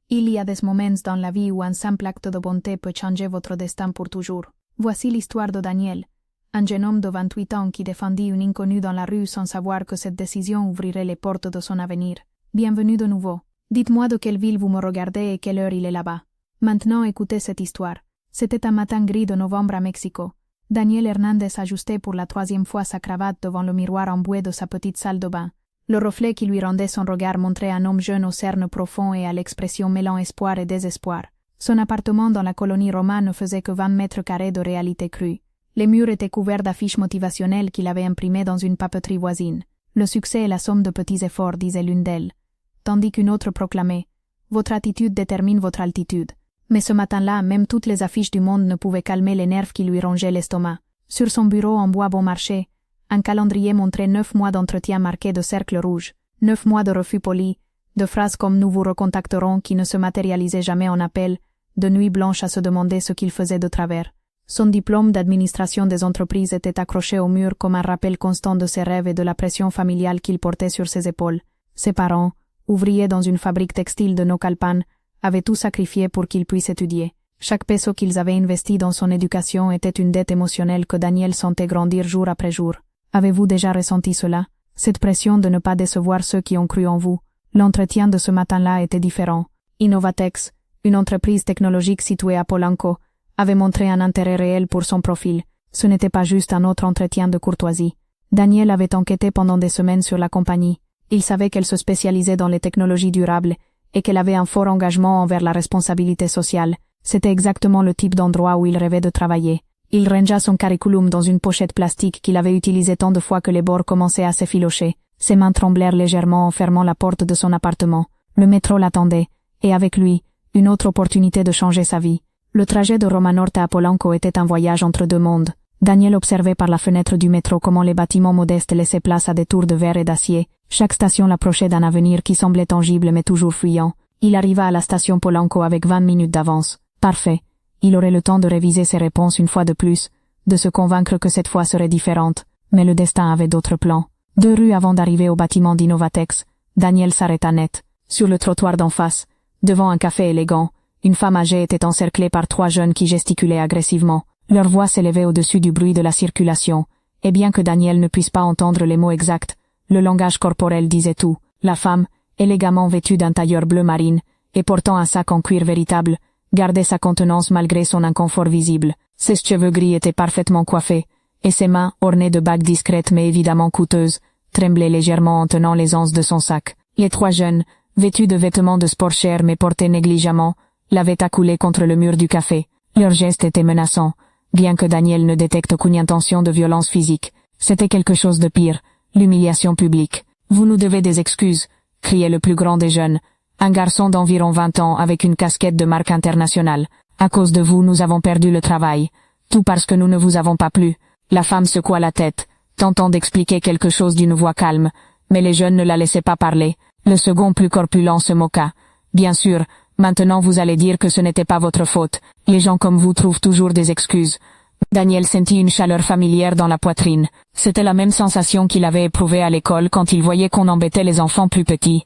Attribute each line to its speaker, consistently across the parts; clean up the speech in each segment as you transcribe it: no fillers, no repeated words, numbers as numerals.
Speaker 1: Il y a des moments dans la vie où un simple acte de bonté peut changer votre destin pour toujours. Voici l'histoire de Daniel, un jeune homme de 28 ans qui défendit une inconnue dans la rue sans savoir que cette décision ouvrirait les portes de son avenir. Bienvenue de nouveau. Dites-moi de quelle ville vous me regardez et quelle heure il est là-bas. Maintenant écoutez cette histoire. C'était un matin gris de novembre à Mexico. Daniel Hernandez ajustait pour la 3e fois sa cravate devant le miroir en buée de sa petite salle de bain. Le reflet qui lui rendait son regard montrait un homme jeune aux cernes profonds et à l'expression mêlant espoir et désespoir. Son appartement dans la colonie Roma ne faisait que 20 mètres carrés de réalité crue. Les murs étaient couverts d'affiches motivationnelles qu'il avait imprimées dans une papeterie voisine. Le succès est la somme de petits efforts, disait l'une d'elles. Tandis qu'une autre proclamait « Votre attitude détermine votre altitude ». Mais ce matin-là, même toutes les affiches du monde ne pouvaient calmer les nerfs qui lui rongeaient l'estomac. Sur son bureau en bois bon marché, un calendrier montrait 9 mois d'entretien marqués de cercles rouges, 9 mois de refus polis, de phrases comme « Nous vous recontacterons » qui ne se matérialisaient jamais en appel, de nuits blanches à se demander ce qu'il faisait de travers. Son diplôme d'administration des entreprises était accroché au mur comme un rappel constant de ses rêves et de la pression familiale qu'il portait sur ses épaules. Ses parents, ouvriers dans une fabrique textile de Naucalpan, avaient tout sacrifié pour qu'il puisse étudier. Chaque peso qu'ils avaient investi dans son éducation était une dette émotionnelle que Daniel sentait grandir jour après jour. Avez-vous déjà ressenti cela? Cette pression de ne pas décevoir ceux qui ont cru en vous. L'entretien de ce matin-là était différent. Innovatex, une entreprise technologique située à Polanco, avait montré un intérêt réel pour son profil. Ce n'était pas juste un autre entretien de courtoisie. Daniel avait enquêté pendant des semaines sur la compagnie. Il savait qu'elle se spécialisait dans les technologies durables et qu'elle avait un fort engagement envers la responsabilité sociale. C'était exactement le type d'endroit où il rêvait de travailler. Il rangea son curriculum dans une pochette plastique qu'il avait utilisée tant de fois que les bords commençaient à s'effilocher. Ses mains tremblèrent légèrement en fermant la porte de son appartement. Le métro l'attendait, et avec lui, une autre opportunité de changer sa vie. Le trajet de Roma Norte à Polanco était un voyage entre deux mondes. Daniel observait par la fenêtre du métro comment les bâtiments modestes laissaient place à des tours de verre et d'acier. Chaque station l'approchait d'un avenir qui semblait tangible mais toujours fuyant. Il arriva à la station Polanco avec 20 minutes d'avance. Parfait. Il aurait le temps de réviser ses réponses une fois de plus, de se convaincre que cette fois serait différente. Mais le destin avait d'autres plans. 2 rues avant d'arriver au bâtiment d'Innovatex, Daniel s'arrêta net. Sur le trottoir d'en face, devant un café élégant, une femme âgée était encerclée par 3 jeunes qui gesticulaient agressivement. Leur voix s'élevait au-dessus du bruit de la circulation, et bien que Daniel ne puisse pas entendre les mots exacts, le langage corporel disait tout. La femme, élégamment vêtue d'un tailleur bleu marine, et portant un sac en cuir véritable, gardait sa contenance malgré son inconfort visible. Ses cheveux gris étaient parfaitement coiffés, et ses mains, ornées de bagues discrètes mais évidemment coûteuses, tremblaient légèrement en tenant les anses de son sac. Les 3 jeunes, vêtus de vêtements de sport chers mais portés négligemment, l'avaient accoulé contre le mur du café. Leur geste était menaçant, bien que Daniel ne détecte aucune intention de violence physique. C'était quelque chose de pire, l'humiliation publique. « Vous nous devez des excuses », criait le plus grand des jeunes, un garçon d'environ 20 ans avec une casquette de marque internationale. « À cause de vous, nous avons perdu le travail. Tout parce que nous ne vous avons pas plu. » La femme secoua la tête, tentant d'expliquer quelque chose d'une voix calme, mais les jeunes ne la laissaient pas parler. Le second plus corpulent se moqua. « Bien sûr, maintenant vous allez dire que ce n'était pas votre faute. Les gens comme vous trouvent toujours des excuses. » Daniel sentit une chaleur familière dans la poitrine. C'était la même sensation qu'il avait éprouvée à l'école quand il voyait qu'on embêtait les enfants plus petits.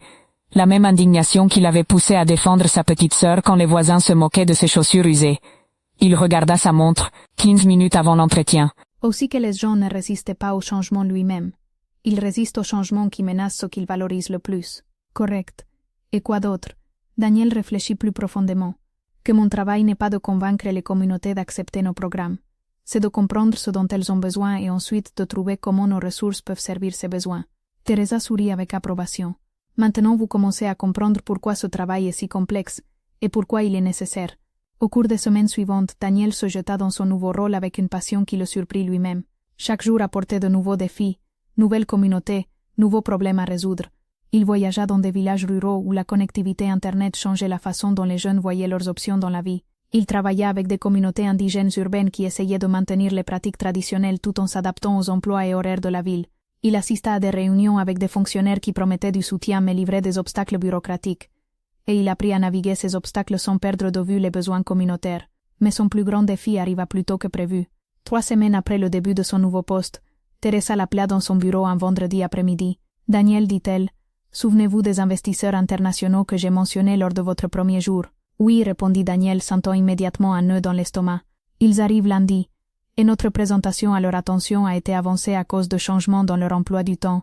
Speaker 1: La même indignation qui l'avait poussé à défendre sa petite sœur quand les voisins se moquaient de ses chaussures usées. Il regarda sa montre, 15 minutes avant l'entretien. Aussi que les gens ne résistent pas au changement lui-même. Ils résistent au changement qui menace ce qu'ils valorisent le plus. Correct. Et quoi d'autre? Daniel réfléchit plus profondément. Que mon travail n'est pas de convaincre les communautés d'accepter nos programmes. C'est de comprendre ce dont elles ont besoin et ensuite de trouver comment nos ressources peuvent servir ces besoins. Teresa sourit avec approbation. Maintenant vous commencez à comprendre pourquoi ce travail est si complexe et pourquoi il est nécessaire. Au cours des semaines suivantes, Daniel se jeta dans son nouveau rôle avec une passion qui le surprit lui-même. Chaque jour apportait de nouveaux défis, nouvelles communautés, nouveaux problèmes à résoudre. Il voyagea dans des villages ruraux où la connectivité Internet changeait la façon dont les jeunes voyaient leurs options dans la vie. Il travailla avec des communautés indigènes urbaines qui essayaient de maintenir les pratiques traditionnelles tout en s'adaptant aux emplois et horaires de la ville. Il assista à des réunions avec des fonctionnaires qui promettaient du soutien mais livraient des obstacles bureaucratiques. Et il apprit à naviguer ces obstacles sans perdre de vue les besoins communautaires. Mais son plus grand défi arriva plus tôt que prévu. 3 semaines après le début de son nouveau poste, Teresa l'appela dans son bureau un vendredi après-midi. « Daniel, dit-elle, Souvenez-vous des investisseurs internationaux que j'ai mentionnés lors de votre premier jour. Oui, répondit Daniel, sentant immédiatement un nœud dans l'estomac. Ils arrivent lundi. Et notre présentation à leur attention a été avancée à cause de changements dans leur emploi du temps.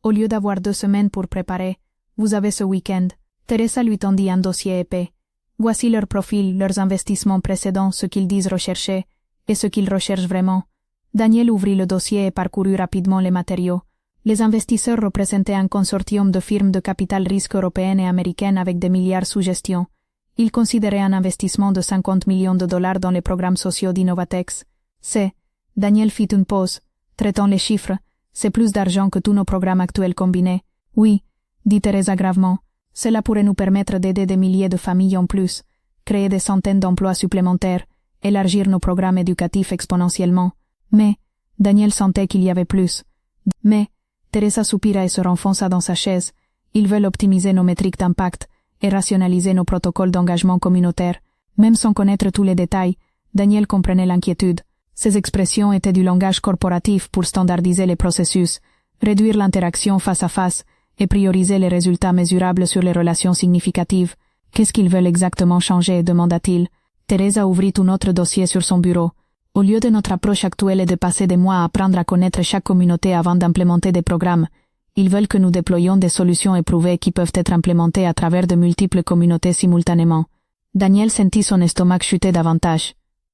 Speaker 1: Au lieu d'avoir 2 semaines pour préparer, vous avez ce week-end. Teresa lui tendit un dossier épais. Voici leur profil, leurs investissements précédents, ce qu'ils disent rechercher, et ce qu'ils recherchent vraiment. Daniel ouvrit le dossier et parcourut rapidement les matériaux. Les investisseurs représentaient un consortium de firmes de capital risque européennes et américaines avec des milliards sous gestion. Ils considéraient un investissement de 50 millions de dollars dans les programmes sociaux d'Innovatex. Daniel fit une pause, traitant les chiffres, c'est plus d'argent que tous nos programmes actuels combinés. Oui, dit Teresa gravement, cela pourrait nous permettre d'aider des milliers de familles en plus, créer des centaines d'emplois supplémentaires, élargir nos programmes éducatifs exponentiellement. Mais, Daniel sentait qu'il y avait plus. Mais, Teresa soupira et se renfonça dans sa chaise. Ils veulent optimiser nos métriques d'impact et rationaliser nos protocoles d'engagement communautaire. Même sans connaître tous les détails, Daniel comprenait l'inquiétude. Ces expressions étaient du langage corporatif pour standardiser les processus, réduire l'interaction face à face et prioriser les résultats mesurables sur les relations significatives. Qu'est-ce qu'ils veulent exactement changer, demanda-t-il. Teresa ouvrit un autre dossier sur son bureau. Au lieu de notre approche actuelle et de passer des mois à apprendre à connaître chaque communauté avant d'implémenter des programmes, ils veulent que nous déployions des solutions éprouvées qui peuvent être implémentées à travers de multiples communautés simultanément. Daniel sentit son estomac chuter davantage.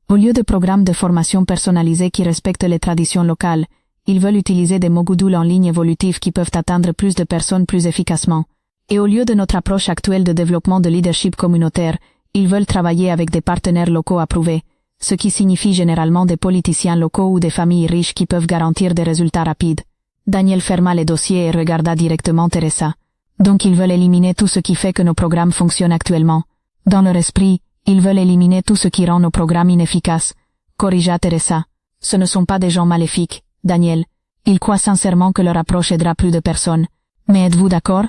Speaker 1: Au lieu de programmes de formation personnalisés qui respectent les traditions locales, ils veulent utiliser des modules en ligne évolutifs qui peuvent atteindre plus de personnes plus efficacement. Et au lieu de notre approche actuelle de développement de leadership communautaire, ils veulent travailler avec des partenaires locaux approuvés, ce qui signifie généralement des politiciens locaux ou des familles riches qui peuvent garantir des résultats rapides. Daniel ferma les dossiers et regarda directement Teresa. Donc ils veulent éliminer tout ce qui fait que nos programmes fonctionnent actuellement. Dans leur esprit, ils veulent éliminer tout ce qui rend nos programmes inefficaces. Corrigea Teresa. Ce ne sont pas des gens maléfiques, Daniel. Ils croient sincèrement que leur approche aidera plus de personnes. Mais êtes-vous d'accord?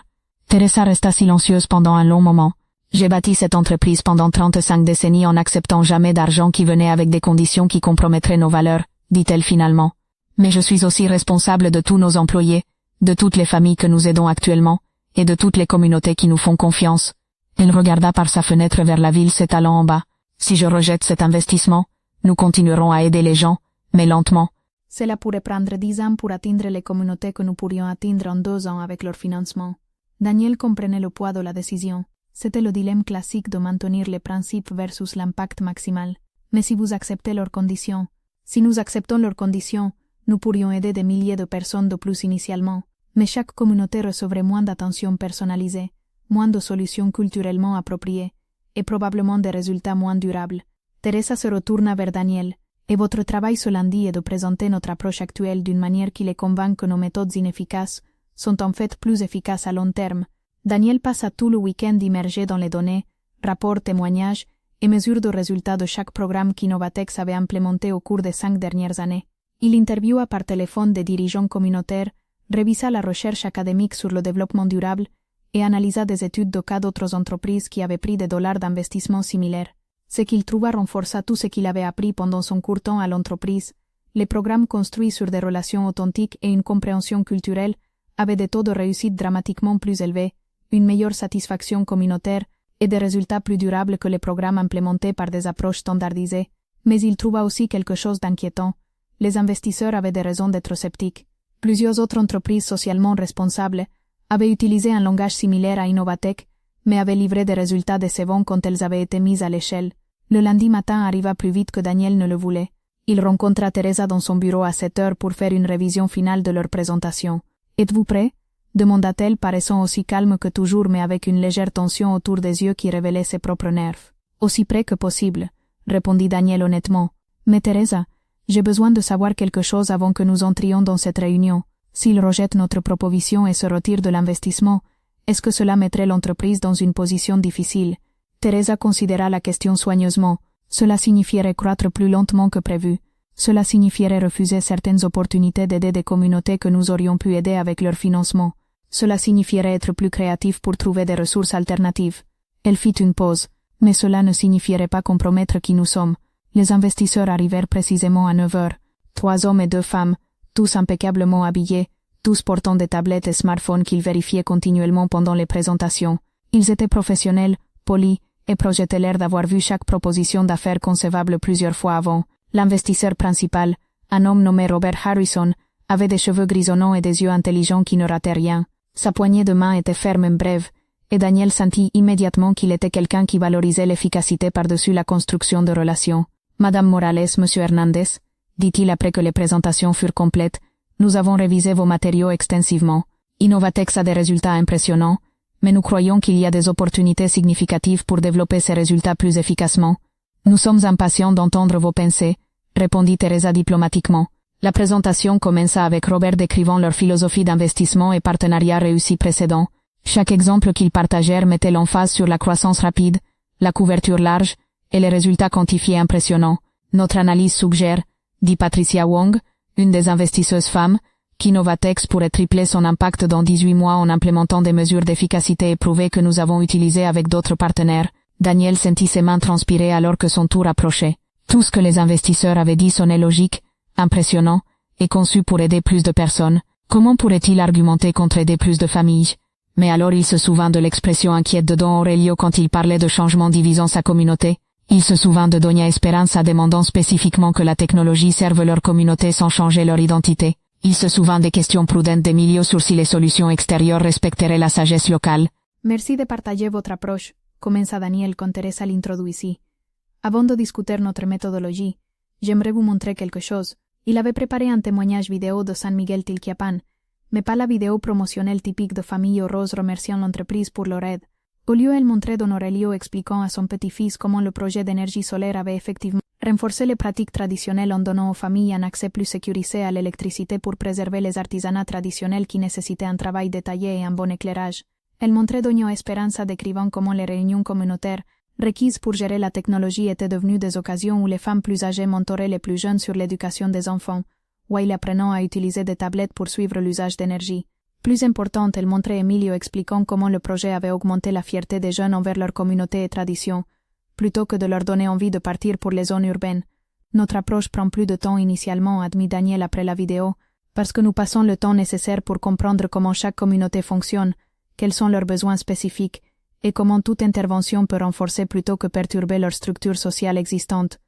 Speaker 1: Teresa resta silencieuse pendant un long moment. J'ai bâti cette entreprise pendant 35 décennies en n'acceptant jamais d'argent qui venait avec des conditions qui compromettraient nos valeurs, dit-elle finalement. Mais je suis aussi responsable de tous nos employés, de toutes les familles que nous aidons actuellement, et de toutes les communautés qui nous font confiance. Elle regarda par sa fenêtre vers la ville s'étalant en bas. Si je rejette cet investissement, nous continuerons à aider les gens, mais lentement. Cela pourrait prendre 10 ans pour atteindre les communautés que nous pourrions atteindre en 2 ans avec leur financement. Daniel comprenait le poids de la décision. C'était le dilemme classique de maintenir les principes versus l'impact maximal. Mais si vous acceptez leurs conditions, si nous acceptons leurs conditions, nous pourrions aider des milliers de personnes de plus initialement. Mais chaque communauté recevrait moins d'attention personnalisée, moins de solutions culturellement appropriées, et probablement des résultats moins durables. Teresa se retourna vers Daniel. Et votre travail ce lundi est de présenter notre approche actuelle d'une manière qui les convainc que nos méthodes inefficaces sont en fait plus efficaces à long terme. Daniel passa tout le week-end immergé dans les données, rapports, témoignages et mesures de résultats de chaque programme qu'Innovatex avait implémenté au cours des 5 dernières années. Il interviewa par téléphone des dirigeants communautaires, révisa la recherche académique sur le développement durable et analysa des études de cas d'autres entreprises qui avaient pris des dollars d'investissement similaires. Ce qu'il trouva renforça tout ce qu'il avait appris pendant son court temps à l'entreprise. Les programmes construits sur des relations authentiques et une compréhension culturelle avaient des taux de réussite dramatiquement plus élevés, une meilleure satisfaction communautaire et des résultats plus durables que les programmes implémentés par des approches standardisées. Mais il trouva aussi quelque chose d'inquiétant. Les investisseurs avaient des raisons d'être sceptiques. Plusieurs autres entreprises socialement responsables avaient utilisé un langage similaire à Innovatech, mais avaient livré des résultats décevants quand elles avaient été mises à l'échelle. Le lundi matin arriva plus vite que Daniel ne le voulait. Il rencontra Teresa dans son bureau à 7 heures pour faire une révision finale de leur présentation. « Êtes-vous prêt ?» demanda-t-elle, paraissant aussi calme que toujours mais avec une légère tension autour des yeux qui révélait ses propres nerfs. « Aussi près que possible », répondit Daniel honnêtement. « Mais Teresa, j'ai besoin de savoir quelque chose avant que nous entrions dans cette réunion. S'il rejette notre proposition et se retire de l'investissement, est-ce que cela mettrait l'entreprise dans une position difficile ?» Teresa considéra la question soigneusement. Cela signifierait croître plus lentement que prévu. Cela signifierait refuser certaines opportunités d'aider des communautés que nous aurions pu aider avec leur financement. Cela signifierait être plus créatif pour trouver des ressources alternatives. Elle fit une pause. Mais cela ne signifierait pas compromettre qui nous sommes. Les investisseurs arrivèrent précisément à 9 heures. 3 hommes et 2 femmes, tous impeccablement habillés, tous portant des tablettes et smartphones qu'ils vérifiaient continuellement pendant les présentations. Ils étaient professionnels, polis, et projetaient l'air d'avoir vu chaque proposition d'affaires concevable plusieurs fois avant. L'investisseur principal, un homme nommé Robert Harrison, avait des cheveux grisonnants et des yeux intelligents qui ne rataient rien. Sa poignée de main était ferme et brève, et Daniel sentit immédiatement qu'il était quelqu'un qui valorisait l'efficacité par-dessus la construction de relations. « Madame Morales, Monsieur Hernandez, dit-il après que les présentations furent complètes, nous avons révisé vos matériaux extensivement. Innovatex a des résultats impressionnants, mais nous croyons qu'il y a des opportunités significatives pour développer ces résultats plus efficacement. Nous sommes impatients d'entendre vos pensées, répondit Teresa diplomatiquement. La présentation commença avec Robert décrivant leur philosophie d'investissement et partenariat réussi précédents. Chaque exemple qu'ils partagèrent mettait l'emphase sur la croissance rapide, la couverture large et les résultats quantifiés impressionnants. Notre analyse suggère, dit Patricia Wong, une des investisseuses femmes, qu'Innovatex pourrait tripler son impact dans 18 mois en implémentant des mesures d'efficacité éprouvées que nous avons utilisées avec d'autres partenaires. Daniel sentit ses mains transpirer alors que son tour approchait. Tout ce que les investisseurs avaient dit sonnait logique, impressionnant, et conçu pour aider plus de personnes. Comment pourrait-il argumenter contre aider plus de familles? Mais alors il se souvint de l'expression inquiète de Don Aurelio quand il parlait de changement divisant sa communauté. Il se souvint de Doña Esperanza demandant spécifiquement que la technologie serve leur communauté sans changer leur identité. Il se souvint des questions prudentes d'Emilio sur si les solutions extérieures respecteraient la sagesse locale. Merci de partager votre approche, commença Daniel quand Teresa l'introduisit. Avant de discuter notre méthodologie, j'aimerais vous montrer quelque chose. Il avait préparé un témoignage vidéo de San Miguel Tilquiapan, mais pas la vidéo promotionnelle typique de famille heureuse remerciant l'entreprise pour leur aide. Au lieu, elle montrait Don Aurelio expliquant à son petit-fils comment le projet d'énergie solaire avait effectivement renforcé les pratiques traditionnelles en donnant aux familles un accès plus sécurisé à l'électricité pour préserver les artisanats traditionnels qui nécessitaient un travail détaillé et un bon éclairage. Elle montrait Doña Esperanza décrivant comment les réunions communautaires, requises pour gérer la technologie, étaient devenues des occasions où les femmes plus âgées mentoraient les plus jeunes sur l'éducation des enfants, ou ils apprenant à utiliser des tablettes pour suivre l'usage d'énergie. Plus importante, elle montrait Emilio expliquant comment le projet avait augmenté la fierté des jeunes envers leur communauté et tradition, plutôt que de leur donner envie de partir pour les zones urbaines. Notre approche prend plus de temps initialement, admit Daniel après la vidéo, parce que nous passons le temps nécessaire pour comprendre comment chaque communauté fonctionne, quels sont leurs besoins spécifiques, et comment toute intervention peut renforcer plutôt que perturber leur structure sociale existante.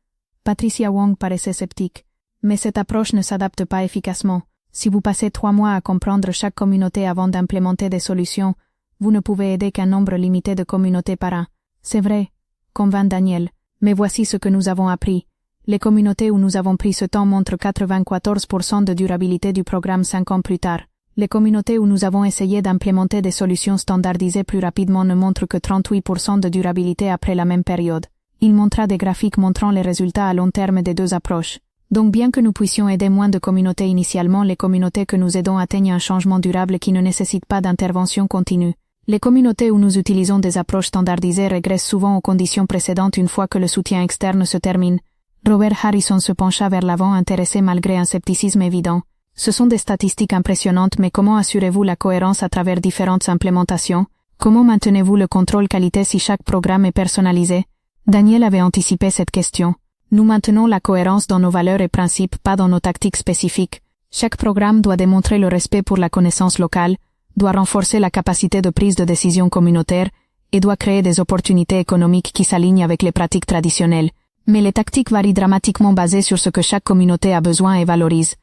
Speaker 1: Patricia Wong paraissait sceptique. Mais cette approche ne s'adapte pas efficacement. Si vous passez 3 mois à comprendre chaque communauté avant d'implémenter des solutions, vous ne pouvez aider qu'un nombre limité de communautés par an. C'est vrai, convint Daniel, mais voici ce que nous avons appris. Les communautés où nous avons pris ce temps montrent 94% de durabilité du programme 5 ans plus tard. Les communautés où nous avons essayé d'implémenter des solutions standardisées plus rapidement ne montrent que 38% de durabilité après la même période. Il montra des graphiques montrant les résultats à long terme des deux approches. Donc bien que nous puissions aider moins de communautés initialement, les communautés que nous aidons atteignent un changement durable qui ne nécessite pas d'intervention continue. Les communautés où nous utilisons des approches standardisées régressent souvent aux conditions précédentes une fois que le soutien externe se termine. Robert Harrison se pencha vers l'avant intéressé malgré un scepticisme évident. Ce sont des statistiques impressionnantes, mais comment assurez-vous la cohérence à travers différentes implémentations? Comment maintenez-vous le contrôle qualité si chaque programme est personnalisé? Daniel avait anticipé cette question. Nous maintenons la cohérence dans nos valeurs et principes, pas dans nos tactiques spécifiques. Chaque programme doit démontrer le respect pour la connaissance locale, doit renforcer la capacité de prise de décision communautaire et doit créer des opportunités économiques qui s'alignent avec les pratiques traditionnelles. Mais les tactiques varient dramatiquement basées sur ce que chaque communauté a besoin et valorise.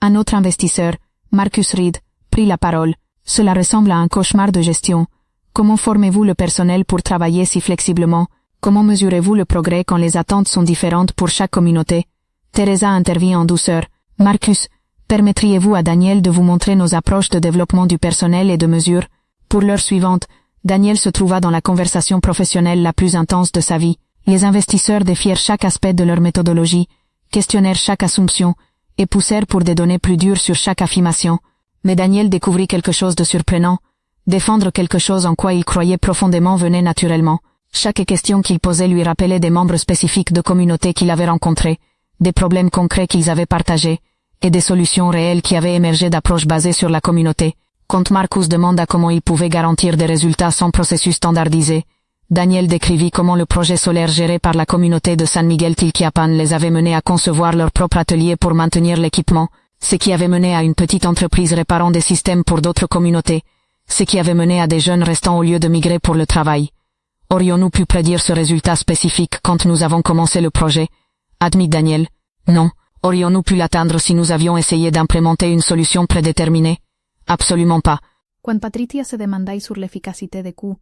Speaker 1: Un autre investisseur, Marcus Reed, prit la parole. Cela ressemble à un cauchemar de gestion. Comment formez-vous le personnel pour travailler si flexiblement? Comment mesurez-vous le progrès quand les attentes sont différentes pour chaque communauté? Teresa intervient en douceur. Marcus, permettriez-vous à Daniel de vous montrer nos approches de développement du personnel et de mesure? Pour l'heure suivante, Daniel se trouva dans la conversation professionnelle la plus intense de sa vie. Les investisseurs défièrent chaque aspect de leur méthodologie, questionnèrent chaque assumption, et poussèrent pour des données plus dures sur chaque affirmation. Mais Daniel découvrit quelque chose de surprenant. Défendre quelque chose en quoi il croyait profondément venait naturellement. Chaque question qu'il posait lui rappelait des membres spécifiques de communautés qu'il avait rencontrés, des problèmes concrets qu'ils avaient partagés, et des solutions réelles qui avaient émergé d'approches basées sur la communauté. Quand Marcus demanda comment il pouvait garantir des résultats sans processus standardisé, Daniel décrivit comment le projet solaire géré par la communauté de San Miguel Tilquiapan les avait menés à concevoir leur propre atelier pour maintenir l'équipement,
Speaker 2: ce qui avait mené à une petite entreprise réparant des systèmes pour d'autres communautés, ce qui avait mené à des jeunes restant au lieu de migrer pour le travail. Aurions-nous pu prédire ce résultat spécifique quand nous avons commencé le projet? Admit Daniel. Non. Aurions-nous pu l'atteindre si nous avions essayé d'implémenter une solution prédéterminée? Absolument pas.
Speaker 1: Quand Patricia se demandait sur l'efficacité des coûts,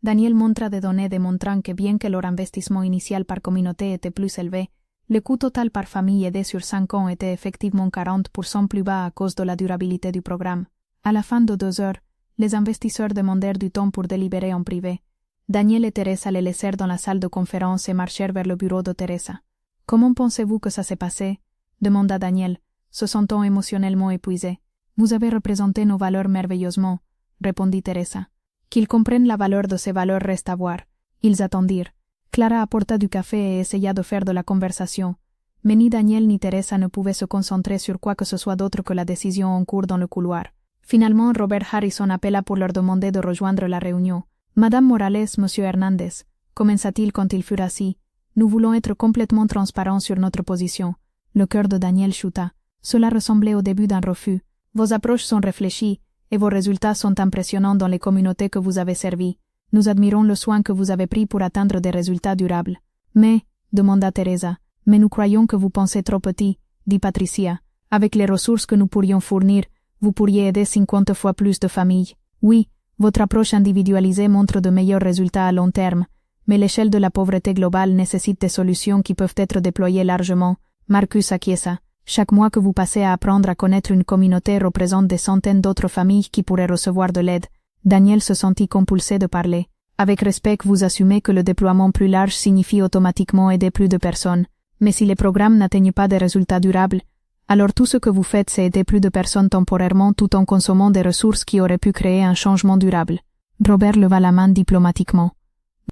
Speaker 1: Daniel montra des données démontrant que bien que leur investissement initial par communauté était plus élevé, le coût total par famille aidée sur 5 ans était effectivement 40% plus bas à cause de la durabilité du programme. À la fin de 2 heures, les investisseurs demandèrent du temps pour délibérer en privé. Daniel et Teresa les laissèrent dans la salle de conférence et marchèrent vers le bureau de Teresa. « Comment pensez-vous que ça s'est passé ?» demanda Daniel, se sentant émotionnellement épuisé. « Vous avez représenté nos valeurs merveilleusement », répondit Teresa. « Qu'ils comprennent la valeur de ces valeurs reste à voir. » Ils attendirent. Clara apporta du café et essaya de faire de la conversation. Mais ni Daniel ni Teresa ne pouvaient se concentrer sur quoi que ce soit d'autre que la décision en cours dans le couloir. Finalement, Robert Harrison appela pour leur demander de rejoindre la réunion. « Madame Morales, Monsieur Hernandez, commença-t-il quand ils furent assis, nous voulons être complètement transparents sur notre position. » Le cœur de Daniel chuta. Cela ressemblait au début d'un refus. « Vos approches sont réfléchies, et vos résultats sont impressionnants dans les communautés que vous avez servies. Nous admirons le soin que vous avez pris pour atteindre des résultats durables. »« Mais, demanda Teresa, mais nous croyons que vous pensez trop petit, dit Patricia. Avec les ressources que nous pourrions fournir, vous pourriez aider 50 fois plus de familles. Oui, votre approche individualisée montre de meilleurs résultats à long terme, mais l'échelle de la pauvreté globale nécessite des solutions qui peuvent être déployées largement. Marcus acquiesça. Chaque mois que vous passez à apprendre à connaître une communauté représente des centaines d'autres familles qui pourraient recevoir de l'aide. Daniel se sentit compulsé de parler. Avec respect, vous assumez que le déploiement plus large signifie automatiquement aider plus de personnes. Mais si les programmes n'atteignent pas des résultats durables, alors tout ce que vous faites c'est aider plus de personnes temporairement tout en consommant des ressources qui auraient pu créer un changement durable. Robert leva la main diplomatiquement.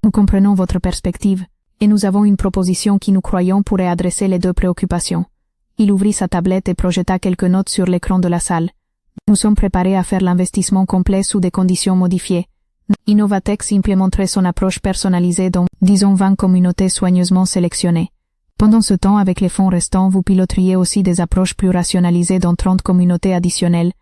Speaker 1: Nous comprenons votre perspective, et nous avons une proposition qui nous croyons pourrait adresser les deux préoccupations. Il ouvrit sa tablette et projeta quelques notes sur l'écran de la salle. Nous sommes préparés à faire l'investissement complet sous des conditions modifiées. Innovatex implémenterait son approche personnalisée dans, disons 20 communautés soigneusement sélectionnées. Pendant ce temps, avec les fonds restants, vous piloteriez aussi des approches plus rationalisées dans 30 communautés additionnelles.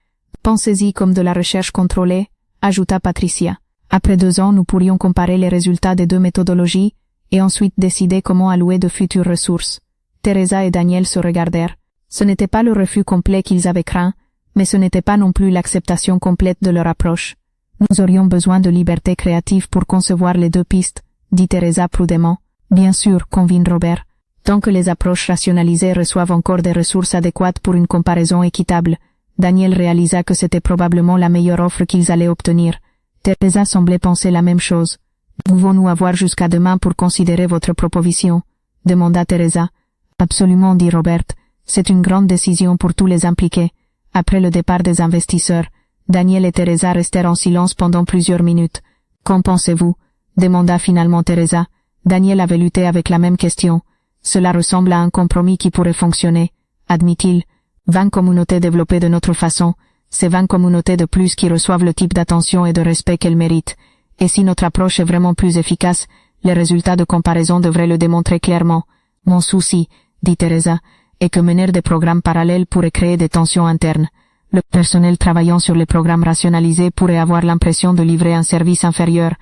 Speaker 1: Pensez-y comme de la recherche contrôlée, ajouta Patricia. Après 2 ans, nous pourrions comparer les résultats des deux méthodologies et ensuite décider comment allouer de futures ressources. Teresa et Daniel se regardèrent. Ce n'était pas le refus complet qu'ils avaient craint, mais ce n'était pas non plus l'acceptation complète de leur approche. Nous aurions besoin de liberté créative pour concevoir les deux pistes, dit Teresa prudemment. Bien sûr, convint Robert. Tant que les approches rationalisées reçoivent encore des ressources adéquates pour une comparaison équitable, Daniel réalisa que c'était probablement la meilleure offre qu'ils allaient obtenir. Teresa semblait penser la même chose. Pouvons-nous avoir jusqu'à demain pour considérer votre proposition? Demanda Teresa. Absolument, dit Robert. C'est une grande décision pour tous les impliqués. Après le départ des investisseurs, Daniel et Teresa restèrent en silence pendant plusieurs minutes. Qu'en pensez-vous? Demanda finalement Teresa. Daniel avait lutté avec la même question. Cela ressemble à un compromis qui pourrait fonctionner, admit-il. 20 communautés développées de notre façon, c'est 20 communautés de plus qui reçoivent le type d'attention et de respect qu'elles méritent. Et si notre approche est vraiment plus efficace, les résultats de comparaison devraient le démontrer clairement. Mon souci, dit Teresa, est que mener des programmes parallèles pourrait créer des tensions internes. Le personnel travaillant sur les programmes rationalisés pourrait avoir l'impression de livrer un service inférieur.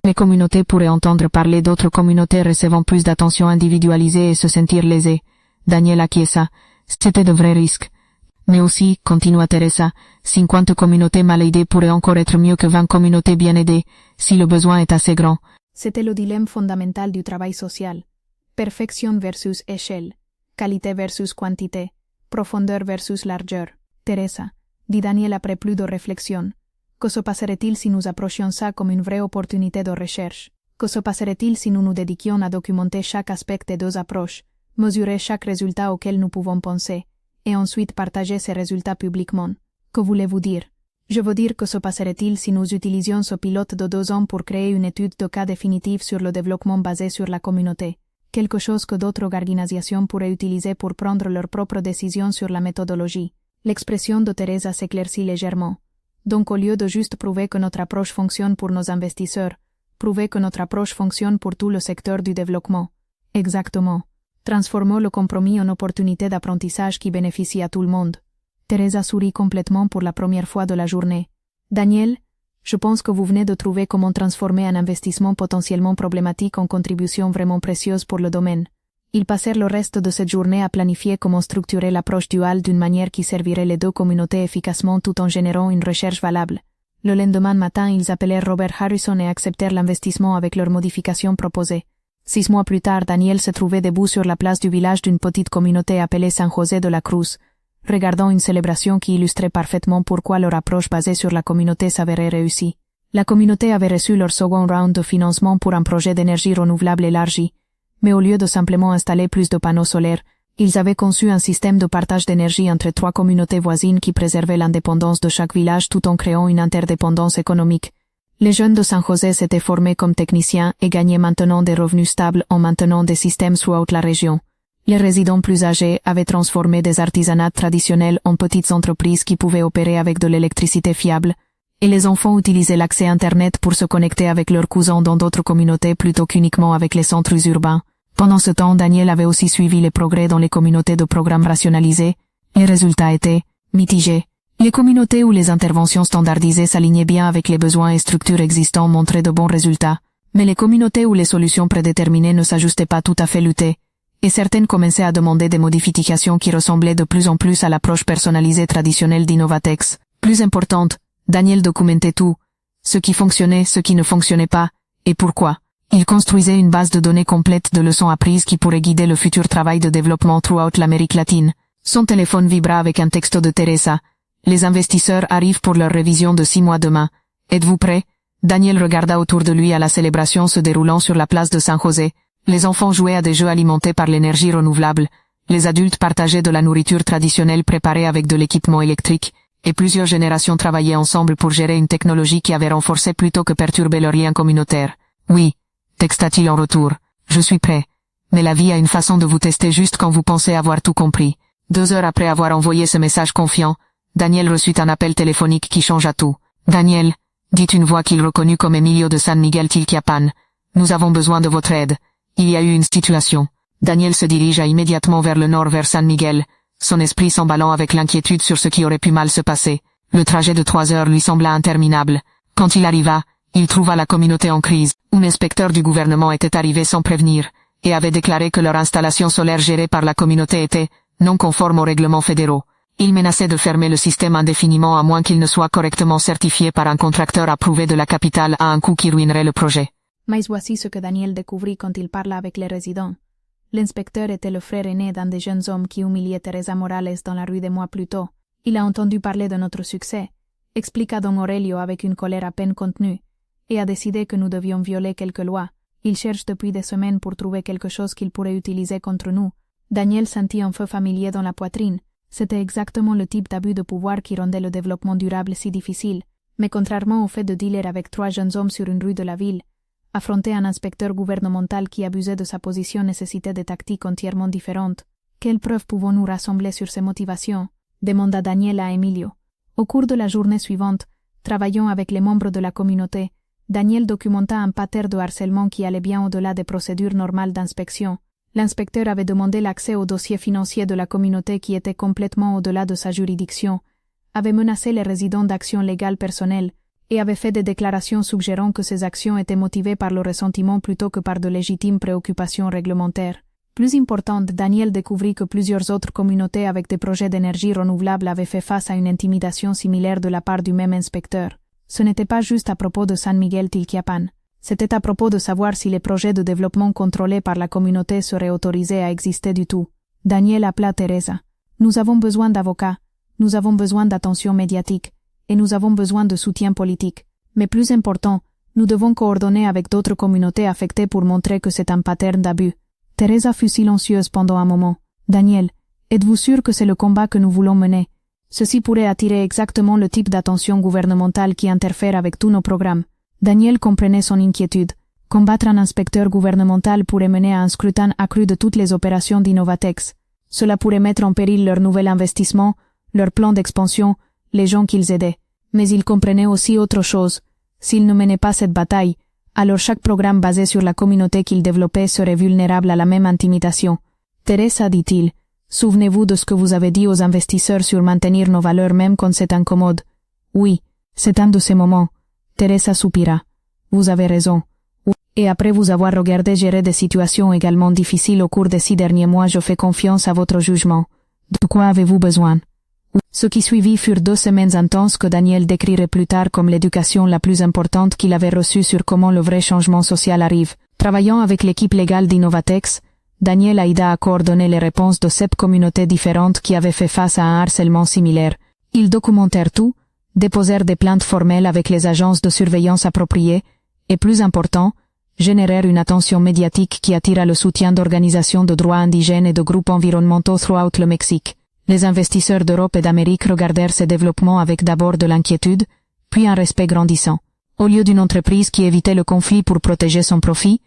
Speaker 1: Les communautés pourraient entendre parler d'autres communautés recevant plus d'attention individualisée et se sentir lésées. Daniel acquiesça. C'était de vrais risques. Mais aussi, continua Teresa, 50 communautés mal aidées pourraient encore être mieux que 20 communautés bien aidées, si le besoin est assez grand. C'était le dilemme fondamental du travail social. Perfection versus échelle. Qualité versus quantité. Profondeur versus largeur. Teresa, dit Daniel après plus de réflexion. Que se passerait-il si nous approchions ça comme une vraie opportunité de recherche? Que se passerait-il si nous nous dédiquions à documenter chaque aspect des deux approches, mesurer chaque résultat auquel nous pouvons penser, et ensuite partager ces résultats publiquement? Que voulez-vous dire? Je veux dire que se passerait-il si nous utilisions ce pilote de 2 ans pour créer une étude de cas définitive sur le développement basé sur la communauté? Quelque chose que d'autres organisations pourraient utiliser pour prendre leurs propres décisions sur la méthodologie. L'expression de Teresa s'éclaircit légèrement. Donc au lieu de juste prouver que notre approche fonctionne pour nos investisseurs, prouver que notre approche fonctionne pour tout le secteur du développement. Exactement. Transformons le compromis en opportunité d'apprentissage qui bénéficie à tout le monde. Teresa sourit complètement pour la première fois de la journée. Daniel, je pense que vous venez de trouver comment transformer un investissement potentiellement problématique en contribution vraiment précieuse pour le domaine. Ils passèrent le reste de cette journée à planifier comment structurer l'approche duale d'une manière qui servirait les deux communautés efficacement tout en générant une recherche valable. Le lendemain matin, ils appelèrent Robert Harrison et acceptèrent l'investissement avec leurs modifications proposées. 6 mois plus tard, Daniel se trouvait debout sur la place du village d'une petite communauté appelée San José de la Cruz, regardant une célébration qui illustrait parfaitement pourquoi leur approche basée sur la communauté s'avérait réussie. La communauté avait reçu leur second round de financement pour un projet d'énergie renouvelable élargi, mais au lieu de simplement installer plus de panneaux solaires, ils avaient conçu un système de partage d'énergie entre 3 communautés voisines qui préservait l'indépendance de chaque village tout en créant une interdépendance économique. Les jeunes de San José s'étaient formés comme techniciens et gagnaient maintenant des revenus stables en maintenant des systèmes throughout la région. Les résidents plus âgés avaient transformé des artisanats traditionnels en petites entreprises qui pouvaient opérer avec de l'électricité fiable, et les enfants utilisaient l'accès Internet pour se connecter avec leurs cousins dans d'autres communautés plutôt qu'uniquement avec les centres urbains. Pendant ce temps, Daniel avait aussi suivi les progrès dans les communautés de programmes rationalisés. Les résultats étaient mitigés. Les communautés où les interventions standardisées s'alignaient bien avec les besoins et structures existants montraient de bons résultats, mais les communautés où les solutions prédéterminées ne s'ajustaient pas tout à fait luttaient, et certaines commençaient à demander des modifications qui ressemblaient de plus en plus à l'approche personnalisée traditionnelle d'Innovatex. Plus importante, Daniel documentait tout, ce qui fonctionnait, ce qui ne fonctionnait pas, et pourquoi. Il construisait une base de données complète de leçons apprises qui pourrait guider le futur travail de développement throughout l'Amérique latine. Son téléphone vibra avec un texto de Teresa. Les investisseurs arrivent pour leur révision de 6 mois demain. Êtes-vous prêts? Daniel regarda autour de lui à la célébration se déroulant sur la place de San José. Les enfants jouaient à des jeux alimentés par l'énergie renouvelable. Les adultes partageaient de la nourriture traditionnelle préparée avec de l'équipement électrique. Et plusieurs générations travaillaient ensemble pour gérer une technologie qui avait renforcé plutôt que perturbé leur lien communautaire. Oui, texta-t-il en retour. Je suis prêt. Mais la vie a une façon de vous tester juste quand vous pensez avoir tout compris. 2 heures après avoir envoyé ce message confiant, Daniel reçut un appel téléphonique qui changea tout. Daniel, dit une voix qu'il reconnut comme Emilio de San Miguel Tilquiapan. Nous avons besoin de votre aide. Il y a eu une situation. Daniel se dirigea immédiatement vers le nord vers San Miguel, son esprit s'emballant avec l'inquiétude sur ce qui aurait pu mal se passer. Le trajet de 3 heures lui sembla interminable. Quand il arriva, il trouva la communauté en crise. Un inspecteur du gouvernement était arrivé sans prévenir, et avait déclaré que leur installation solaire gérée par la communauté était non conforme aux règlements fédéraux. Il menaçait de fermer le système indéfiniment à moins qu'il ne soit correctement certifié par un contracteur approuvé de la capitale à un coût qui ruinerait le projet. Mais voici ce que Daniel découvrit quand il parla avec les résidents. L'inspecteur était le frère aîné d'un des jeunes hommes qui humiliait Teresa Morales dans la rue des mois plus tôt. Il a entendu parler de notre succès, expliqua Don Aurelio avec une colère à peine contenue, et a décidé que nous devions violer quelques lois. Il cherche depuis des semaines pour trouver quelque chose qu'il pourrait utiliser contre nous. Daniel sentit un feu familier dans la poitrine. C'était exactement le type d'abus de pouvoir qui rendait le développement durable si difficile. Mais contrairement au fait de dealer avec 3 jeunes hommes sur une rue de la ville, affronter un inspecteur gouvernemental qui abusait de sa position nécessitait des tactiques entièrement différentes. Quelles preuves pouvons-nous rassembler sur ses motivations? Demanda Daniel à Emilio. Au cours de la journée suivante, travaillant avec les membres de la communauté, Daniel documenta un pattern de harcèlement qui allait bien au-delà des procédures normales d'inspection. L'inspecteur avait demandé l'accès aux dossiers financiers de la communauté qui était complètement au-delà de sa juridiction, avait menacé les résidents d'actions légales personnelles, et avait fait des déclarations suggérant que ces actions étaient motivées par le ressentiment plutôt que par de légitimes préoccupations réglementaires. Plus importante, Daniel découvrit que plusieurs autres communautés avec des projets d'énergie renouvelable avaient fait face à une intimidation similaire de la part du même inspecteur. Ce n'était pas juste à propos de San Miguel Tilquiapan. C'était à propos de savoir si les projets de développement contrôlés par la communauté seraient autorisés à exister du tout. Daniel appela Teresa. Nous avons besoin d'avocats, nous avons besoin d'attention médiatique, et nous avons besoin de soutien politique. Mais plus important, nous devons coordonner avec d'autres communautés affectées pour montrer que c'est un pattern d'abus. Teresa fut silencieuse pendant un moment. Daniel, êtes-vous sûr que c'est le combat que nous voulons mener? Ceci pourrait attirer exactement le type d'attention gouvernementale qui interfère avec tous nos programmes. Daniel comprenait son inquiétude. Combattre un inspecteur gouvernemental pourrait mener à un scrutin accru de toutes les opérations d'Innovatex. Cela pourrait mettre en péril leur nouvel investissement, leur plan d'expansion, les gens qu'ils aidaient. Mais il comprenait aussi autre chose. S'ils ne menaient pas cette bataille, alors chaque programme basé sur la communauté qu'ils développaient serait vulnérable à la même intimidation. Teresa, dit-il, Souvenez-vous de ce que vous avez dit aux investisseurs sur maintenir nos valeurs même quand c'est incommode. Oui, c'est un de ces moments. Teresa soupira. Vous avez raison. Et après vous avoir regardé gérer des situations également difficiles au cours des 6 derniers mois, je fais confiance à votre jugement. De quoi avez-vous besoin? Ce qui suivit furent 2 semaines intenses que Daniel décrirait plus tard comme l'éducation la plus importante qu'il avait reçue sur comment le vrai changement social arrive. Travaillant avec l'équipe légale d'Innovatex, Daniel aida à coordonner les réponses de 7 communautés différentes qui avaient fait face à un harcèlement similaire. Ils documentèrent tout, déposèrent des plaintes formelles avec les agences de surveillance appropriées, et plus important, générèrent une attention médiatique qui attira le soutien d'organisations de droits indigènes et de groupes environnementaux throughout le Mexique. Les investisseurs d'Europe et d'Amérique regardèrent ces développements avec d'abord de l'inquiétude, puis un respect grandissant. Au lieu d'une entreprise qui évitait le conflit pour protéger son profit,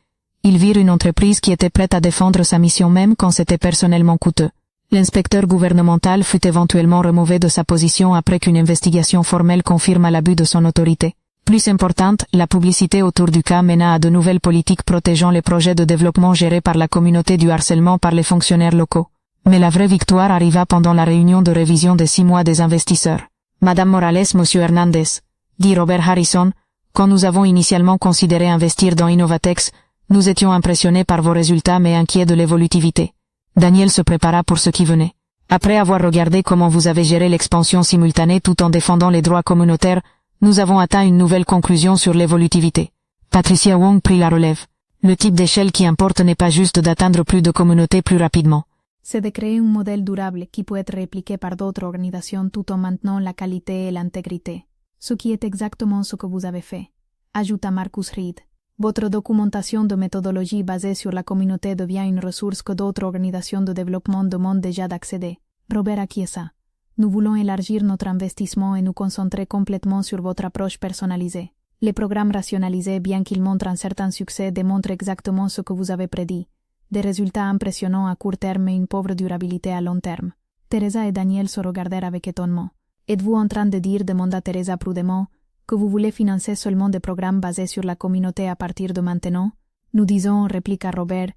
Speaker 1: ils virent une entreprise qui était prête à défendre sa mission même quand c'était personnellement coûteux. L'inspecteur gouvernemental fut éventuellement remové de sa position après qu'une investigation formelle confirma l'abus de son autorité. Plus importante, la publicité autour du cas mena à de nouvelles politiques protégeant les projets de développement gérés par la communauté du harcèlement par les fonctionnaires locaux. Mais la vraie victoire arriva pendant la réunion de révision des 6 mois des investisseurs. Madame Morales, Monsieur Hernandez, dit Robert Harrison, quand nous avons initialement considéré investir dans Innovatex, nous étions impressionnés par vos résultats mais inquiets de l'évolutivité. Daniel se prépara pour ce qui venait. Après avoir regardé comment vous avez géré l'expansion simultanée tout en défendant les droits communautaires, nous avons atteint une nouvelle conclusion sur l'évolutivité. Patricia Wong prit la relève. Le type d'échelle qui importe n'est pas juste d'atteindre plus de communautés plus rapidement. C'est de créer un modèle durable qui peut être répliqué par d'autres organisations tout en maintenant la qualité et l'intégrité. Ce qui est exactement ce que vous avez fait. Ajouta Marcus Reed. Votre documentation de méthodologie basée sur la communauté devient une ressource que d'autres organisations de développement demandent déjà d'accéder. Robert acquiesça. Nous voulons élargir notre investissement et nous concentrer complètement sur votre approche personnalisée. Les programmes rationalisés, bien qu'ils montrent un certain succès, démontrent exactement ce que vous avez prédit. Des résultats impressionnants à court terme et une pauvre durabilité à long terme. Teresa et Daniel se regardèrent avec étonnement. Êtes-vous en train de dire, demanda Teresa prudemment, que vous voulez financer seulement des programmes basés sur la communauté à partir de maintenant? Nous disons, répliqua Robert,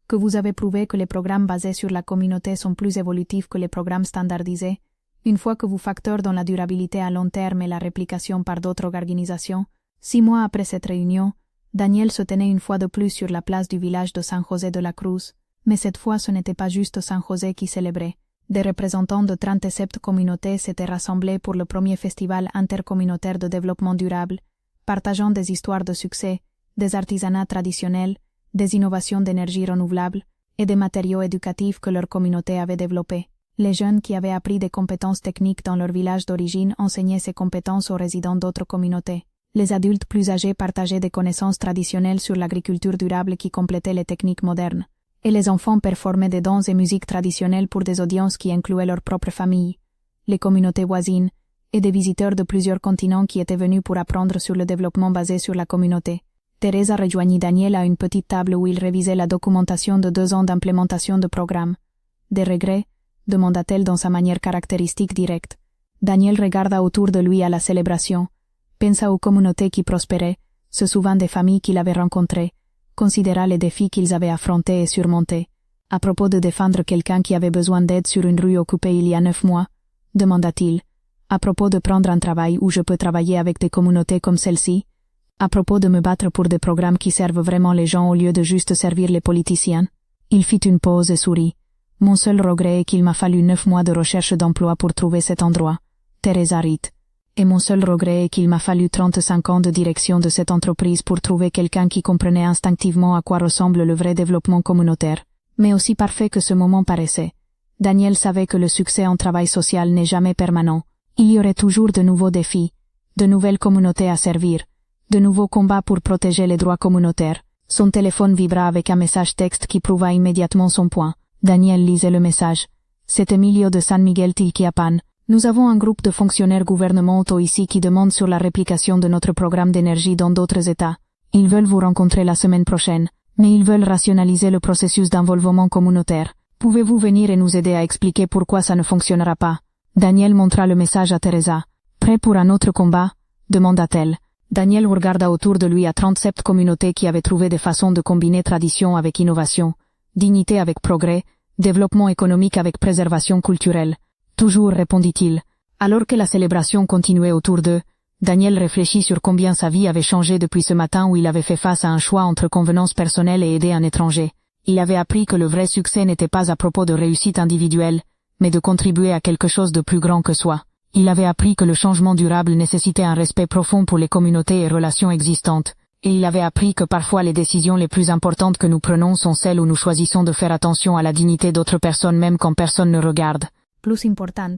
Speaker 1: que vous avez prouvé que les programmes basés sur la communauté sont plus évolutifs que les programmes standardisés. Une fois que vous facteurs dans la durabilité à long terme et la réplication par d'autres organisations, 6 mois après cette réunion, Daniel se tenait une fois de plus sur la place du village de San José de la Cruz, mais cette fois ce n'était pas juste San José qui célébrait. Des représentants de 37 communautés s'étaient rassemblés pour le premier festival intercommunautaire de développement durable, partageant des histoires de succès, des artisanats traditionnels, des innovations d'énergie renouvelable et des matériaux éducatifs que leur communauté avait développés. Les jeunes qui avaient appris des compétences techniques dans leur village d'origine enseignaient ces compétences aux résidents d'autres communautés. Les adultes plus âgés partageaient des connaissances traditionnelles sur l'agriculture durable qui complétaient les techniques modernes. Et les enfants performaient des danses et musiques traditionnelles pour des audiences qui incluaient leur propre famille, les communautés voisines, et des visiteurs de plusieurs continents qui étaient venus pour apprendre sur le développement basé sur la communauté. Teresa rejoignit Daniel à une petite table où il révisait la documentation de 2 ans d'implémentation de programme. Des regrets? Demanda-t-elle dans sa manière caractéristique directe. Daniel regarda autour de lui à la célébration, pensa aux communautés qui prospéraient, se souvint des familles qu'il avait rencontrées, considéra les défis qu'ils avaient affrontés et surmontés. À propos de défendre quelqu'un qui avait besoin d'aide sur une rue occupée il y a 9 mois, demanda-t-il. À propos de prendre un travail où je peux travailler avec des communautés comme celle-ci. À propos de me battre pour des programmes qui servent vraiment les gens au lieu de juste servir les politiciens. Il fit une pause et sourit. Mon seul regret est qu'il m'a fallu 9 mois de recherche d'emploi pour trouver cet endroit. Teresa rit. Et mon seul regret est qu'il m'a fallu 35 ans de direction de cette entreprise pour trouver quelqu'un qui comprenait instinctivement à quoi ressemble le vrai développement communautaire. Mais aussi parfait que ce moment paraissait, Daniel savait que le succès en travail social n'est jamais permanent. Il y aurait toujours de nouveaux défis, de nouvelles communautés à servir, de nouveaux combats pour protéger les droits communautaires. Son téléphone vibra avec un message texte qui prouva immédiatement son point. Daniel lisait le message. C'est Emilio de San Miguel Tilquiapan. Nous avons un groupe de fonctionnaires gouvernementaux ici qui demandent sur la réplication de notre programme d'énergie dans d'autres États. Ils veulent vous rencontrer la semaine prochaine, mais ils veulent rationaliser le processus d'involvement communautaire. Pouvez-vous venir et nous aider à expliquer pourquoi ça ne fonctionnera pas? Daniel montra le message à Teresa. Prêt pour un autre combat? Demanda-t-elle. Daniel regarda autour de lui à 37 communautés qui avaient trouvé des façons de combiner tradition avec innovation, dignité avec progrès,
Speaker 2: Développement économique avec préservation culturelle. Toujours, répondit-il. Alors que la célébration continuait autour d'eux, Daniel réfléchit sur combien sa vie avait changé depuis ce matin où il avait fait face à un choix entre convenance personnelle et aider un étranger. Il avait appris que le vrai succès n'était pas à propos de réussite individuelle, mais de contribuer à quelque chose de plus grand que soi. Il avait appris que le changement durable nécessitait un respect profond pour les communautés et relations existantes, et il avait appris que parfois les décisions les plus importantes que nous prenons sont celles où nous choisissons de faire attention à la dignité d'autres personnes même quand personne ne regarde.
Speaker 1: Plus important,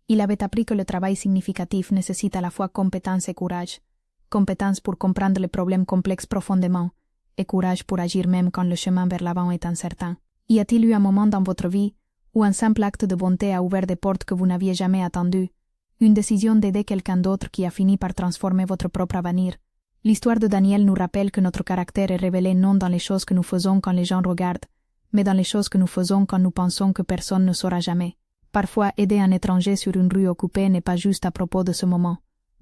Speaker 1: il avait appris que le travail significatif nécessite à la fois compétence et courage. Compétence pour comprendre les problèmes complexes profondément, et courage pour agir même quand le chemin vers l'avant est incertain. Y a-t-il eu un moment dans votre vie où un simple acte de bonté a ouvert des portes que vous n'aviez jamais attendues? Une décision d'aider quelqu'un d'autre qui a fini par transformer votre propre avenir? L'histoire de Daniel nous rappelle que notre caractère est révélé non dans les choses que nous faisons quand les gens regardent, mais dans les choses que nous faisons quand nous pensons que personne ne saura jamais. Parfois, aider un étranger sur une rue occupée n'est pas juste à propos de ce moment.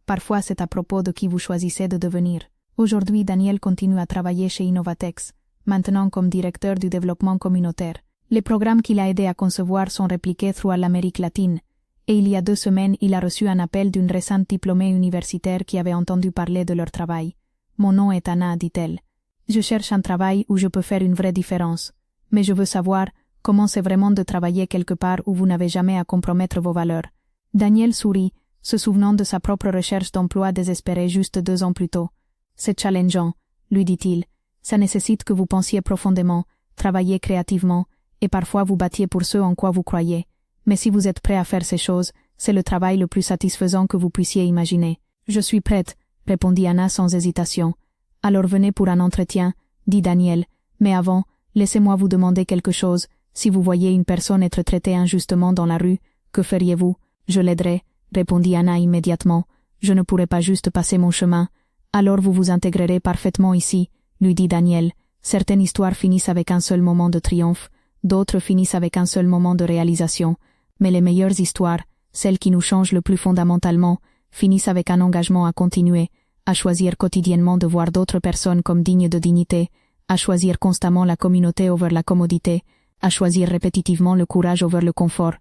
Speaker 1: Parfois, c'est à propos de qui vous choisissez de devenir. Aujourd'hui, Daniel continue à travailler chez Innovatex, maintenant comme directeur du développement communautaire. Les programmes qu'il a aidé à concevoir sont répliqués throughout l'Amérique latine, et il y a 2 semaines, il a reçu un appel d'une récente diplômée universitaire qui avait entendu parler de leur travail. « Mon nom est Anna », dit-elle. « Je cherche un travail où je peux faire une vraie différence, mais je veux savoir comment c'est vraiment de travailler quelque part où vous n'avez jamais à compromettre vos valeurs. » Daniel sourit, se souvenant de sa propre recherche d'emploi désespérée juste 2 ans plus tôt. « C'est challengeant », lui dit-il. « Ça nécessite que vous pensiez profondément, travailliez créativement, et parfois vous battiez pour ce en quoi vous croyez. Mais si vous êtes prêt à faire ces choses, c'est le travail le plus satisfaisant que vous puissiez imaginer. »« Je suis prête », répondit Anna sans hésitation. « Alors venez pour un entretien, » dit Daniel. « Mais avant, laissez-moi vous demander quelque chose. Si vous voyez une personne être traitée injustement dans la rue, que feriez-vous? »« Je l'aiderai, » répondit Anna immédiatement. « Je ne pourrai pas juste passer mon chemin. »« Alors vous vous intégrerez parfaitement ici, » lui dit Daniel. « Certaines histoires finissent avec un seul moment de triomphe, d'autres finissent avec un seul moment de réalisation. Mais les meilleures histoires, celles qui nous changent le plus fondamentalement, finissent avec un engagement à continuer, à choisir quotidiennement de voir d'autres personnes comme dignes de dignité, à choisir constamment la communauté over la commodité, à choisir répétitivement le courage over le confort.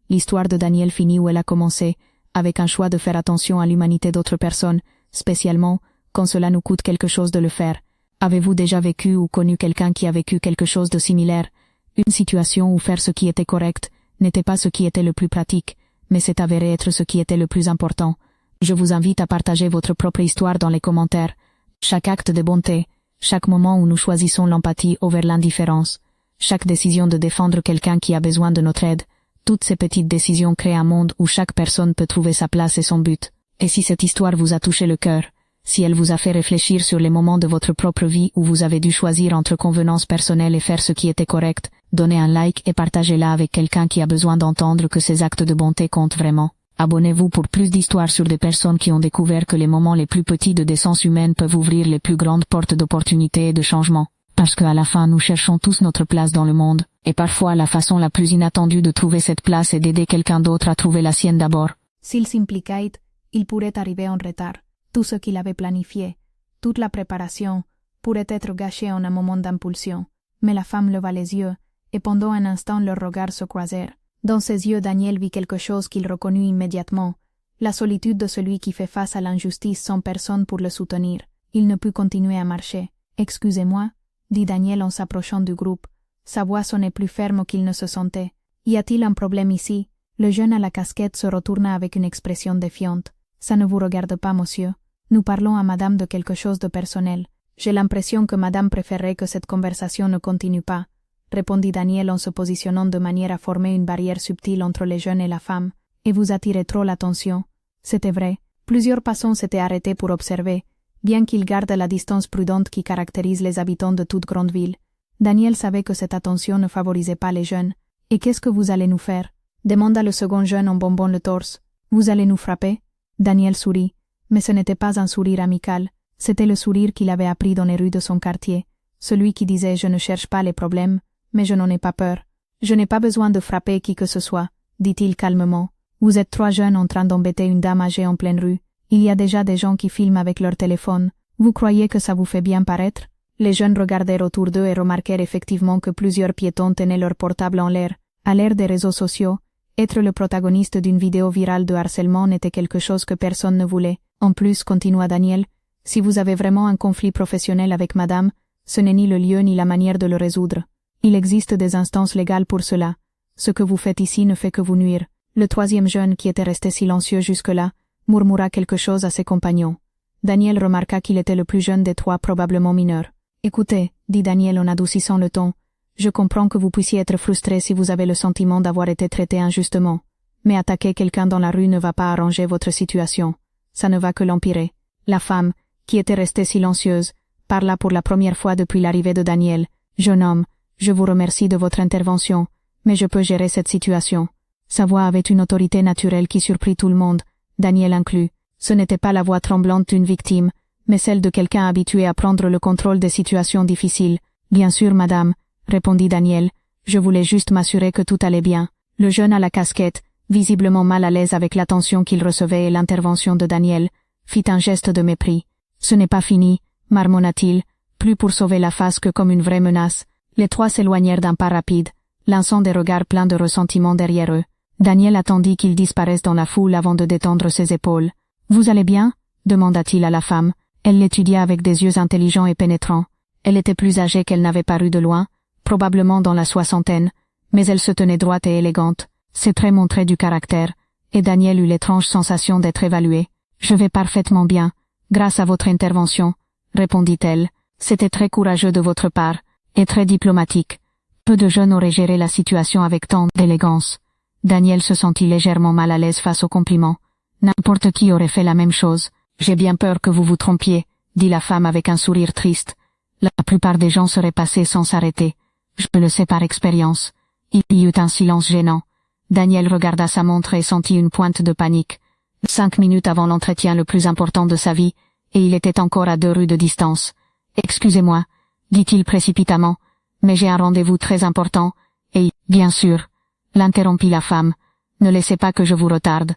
Speaker 1: L'histoire de Daniel finit où elle a commencé, avec un choix de faire attention à l'humanité d'autres personnes, spécialement quand cela nous coûte quelque chose de le faire. Avez-vous déjà vécu ou connu quelqu'un qui a vécu quelque chose de similaire? Une situation où faire ce qui était correct n'était pas ce qui était le plus pratique, mais s'est avéré être ce qui était le plus important. Je vous invite à partager votre propre histoire dans les commentaires. Chaque acte de bonté, chaque moment où nous choisissons l'empathie over l'indifférence, chaque décision de défendre quelqu'un qui a besoin de notre aide, toutes ces petites décisions créent un monde où chaque personne peut trouver sa place et son but. Et si cette histoire vous a touché le cœur, si elle vous a fait réfléchir sur les moments de votre propre vie où vous avez dû choisir entre convenance personnelle et faire ce qui était correct, donnez un like et partagez-la avec quelqu'un qui a besoin d'entendre que ces actes de bonté comptent vraiment. Abonnez-vous pour plus d'histoires sur des personnes qui ont découvert que les moments les plus petits de décence humaine peuvent ouvrir les plus grandes portes d'opportunité et de changement. Parce qu'à la fin nous cherchons tous notre place dans le monde, et parfois la façon la plus inattendue de trouver cette place est d'aider quelqu'un d'autre à trouver la sienne d'abord. S'il s'impliquait, il pourrait arriver en retard. Tout ce qu'il avait planifié, toute la préparation, pourrait être gâché en un moment d'impulsion. Mais la femme leva les yeux, et pendant un instant leurs regards se croisèrent. Dans ses yeux, Daniel vit quelque chose qu'il reconnut immédiatement, la solitude de celui qui fait face à l'injustice sans personne pour le soutenir. Il ne put continuer à marcher. « Excusez-moi » dit Daniel en s'approchant du groupe. Sa voix sonnait plus ferme qu'il ne se sentait. « Y a-t-il un problème ici ?» Le jeune à la casquette se retourna avec une expression défiante. « Ça ne vous regarde pas, monsieur. Nous parlons à madame de quelque chose de personnel. J'ai l'impression que madame préférerait que cette conversation ne continue pas, » répondit Daniel en se positionnant de manière à former une barrière subtile entre les jeunes et la femme. « Et vous attirez trop l'attention. » C'était vrai. Plusieurs passants s'étaient arrêtés pour observer, bien qu'ils gardent la distance prudente qui caractérise les habitants de toute grande ville. Daniel savait que cette attention ne favorisait pas les jeunes. « Et qu'est-ce que vous allez nous faire ?» demanda le second jeune en bombant le torse. « Vous allez nous frapper ?» Daniel sourit. Mais ce n'était pas un sourire amical, c'était le sourire qu'il avait appris dans les rues de son quartier, celui qui disait « Je ne cherche pas les problèmes, mais je n'en ai pas peur. »« Je n'ai pas besoin de frapper qui que ce soit, » dit-il calmement. « Vous êtes 3 jeunes en train d'embêter une dame âgée en pleine rue. Il y a déjà des gens qui filment avec leur téléphone. Vous croyez que ça vous fait bien paraître ?» Les jeunes regardèrent autour d'eux et remarquèrent effectivement que plusieurs piétons tenaient leur portable en l'air, À l'ère des réseaux sociaux, être le protagoniste d'une vidéo virale de harcèlement n'était quelque chose que personne ne voulait. En plus, continua Daniel, si vous avez vraiment un conflit professionnel avec madame, ce n'est ni le lieu ni la manière de le résoudre. Il existe des instances légales pour cela. Ce que vous faites ici ne fait que vous nuire. Le troisième jeune, qui était resté silencieux jusque-là, murmura quelque chose à ses compagnons. Daniel remarqua qu'il était le plus jeune des trois, probablement mineur. Écoutez, dit Daniel en adoucissant le ton, je comprends que vous puissiez être frustré si vous avez le sentiment d'avoir été traité injustement. Mais attaquer quelqu'un dans la rue ne va pas arranger votre situation. Ça ne va que l'empirer. La femme, qui était restée silencieuse, parla pour la première fois depuis l'arrivée de Daniel. Jeune homme, je vous remercie de votre intervention, mais je peux gérer cette situation. Sa voix avait une autorité naturelle qui surprit tout le monde, Daniel inclus. Ce n'était pas la voix tremblante d'une victime, mais celle de quelqu'un habitué à prendre le contrôle des situations difficiles. Bien sûr, madame, répondit Daniel, je voulais juste m'assurer que tout allait bien. Le jeune à la casquette, visiblement mal à l'aise avec l'attention qu'il recevait et l'intervention de Daniel, fit un geste de mépris. Ce n'est pas fini, marmonna-t-il, plus pour sauver la face que comme une vraie menace. Les trois s'éloignèrent d'un pas rapide, lançant des regards pleins de ressentiment derrière eux. Daniel attendit qu'ils disparaissent dans la foule avant de détendre ses épaules. « Vous allez bien ?» demanda-t-il à la femme. Elle l'étudia avec des yeux intelligents et pénétrants. Elle était plus âgée qu'elle n'avait paru de loin, probablement dans la soixantaine, mais elle se tenait droite et élégante. Ses traits montraient du caractère, et Daniel eut l'étrange sensation d'être évalué. « Je vais parfaitement bien, grâce à votre intervention, » répondit-elle. « C'était très courageux de votre part, et très diplomatique. Peu de jeunes auraient géré la situation avec tant d'élégance. » Daniel se sentit légèrement mal à l'aise face au compliment. N'importe qui aurait fait la même chose. « J'ai bien peur que vous vous trompiez, » dit la femme avec un sourire triste. « La plupart des gens seraient passés sans s'arrêter. Je le sais par expérience. » Il y eut un silence gênant. Daniel regarda sa montre et sentit une pointe de panique. 5 minutes avant l'entretien le plus important de sa vie, et il était encore à 2 rues de distance. « Excusez-moi, » dit-il précipitamment, « mais j'ai un rendez-vous très important, et, bien sûr, » l'interrompit la femme, « ne laissez pas que je vous retarde.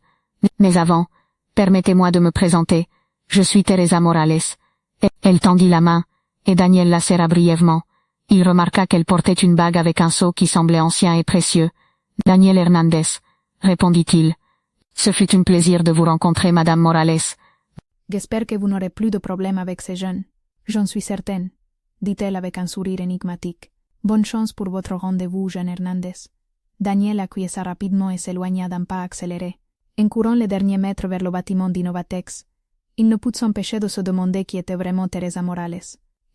Speaker 1: Mais avant, permettez-moi de me présenter. Je suis Teresa Morales. » Elle tendit la main, et Daniel la serra brièvement. Il remarqua qu'elle portait une bague avec un sceau qui semblait ancien et précieux. « Daniel Hernandez, » répondit-il. « Ce fut un plaisir de vous rencontrer, Madame Morales. »« J'espère que vous n'aurez plus de problème avec ces jeunes. J'en suis certaine, » dit-elle avec un sourire énigmatique. « Bonne chance pour votre rendez-vous, jeune Hernandez. » Daniel acquiesça rapidement et s'éloigna d'un pas accéléré. En courant les derniers mètres vers le bâtiment d'Innovatex, il ne put s'empêcher de se demander qui était vraiment Teresa Morales.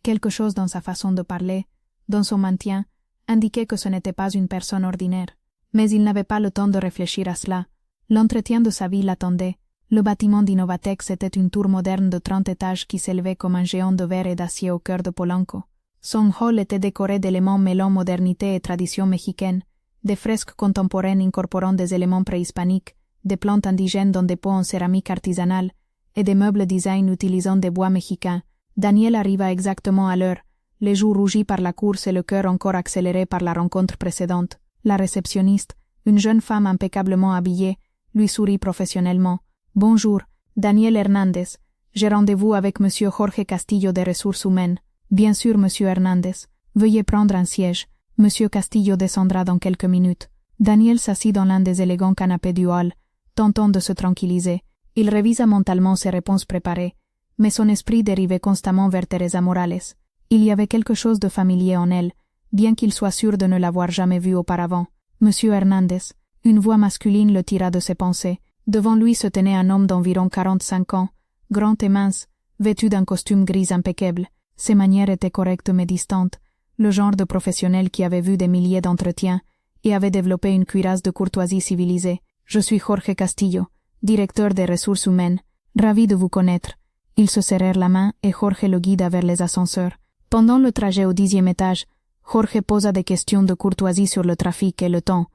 Speaker 1: Quelque chose dans sa façon de parler, dans son maintien, indiquait que ce n'était pas une personne ordinaire. Mais il n'avait pas le temps de réfléchir à cela. L'entretien de sa vie l'attendait. Le bâtiment d'Innovatex était une tour moderne de 30 étages qui s'élevait comme un géant de verre et d'acier au cœur de Polanco. Son hall était décoré d'éléments mêlant modernité et tradition mexicaine, des fresques contemporaines incorporant des éléments préhispaniques, des plantes indigènes dans des pots en céramique artisanale, et des meubles design utilisant des bois mexicains. Daniel arriva exactement à l'heure, les joues rougies par la course et le cœur encore accéléré par la rencontre précédente. La réceptionniste, une jeune femme impeccablement habillée, lui sourit professionnellement. « Bonjour, Daniel Hernandez. J'ai rendez-vous avec Monsieur Jorge Castillo des Ressources Humaines. »« Bien sûr, Monsieur Hernandez. Veuillez prendre un siège. Monsieur Castillo descendra dans quelques minutes. » Daniel s'assit dans l'un des élégants canapés du hall, tentant de se tranquilliser. Il révisa mentalement ses réponses préparées, mais son esprit dérivait constamment vers Teresa Morales. Il y avait quelque chose de familier en elle, bien qu'il soit sûr de ne l'avoir jamais vue auparavant. « Monsieur Hernandez », une voix masculine le tira de ses pensées. Devant lui se tenait un homme d'environ 45 ans, grand et mince, vêtu d'un costume gris impeccable. Ses manières étaient correctes mais distantes, le genre de professionnel qui avait vu des milliers d'entretiens et avait développé une cuirasse de courtoisie civilisée. « Je suis Jorge Castillo, directeur des ressources humaines. Ravi de vous connaître. » Ils se serrèrent la main et Jorge le guida vers les ascenseurs. Pendant le trajet au 10e étage, Jorge posa des questions de courtoisie sur le trafic et le temps,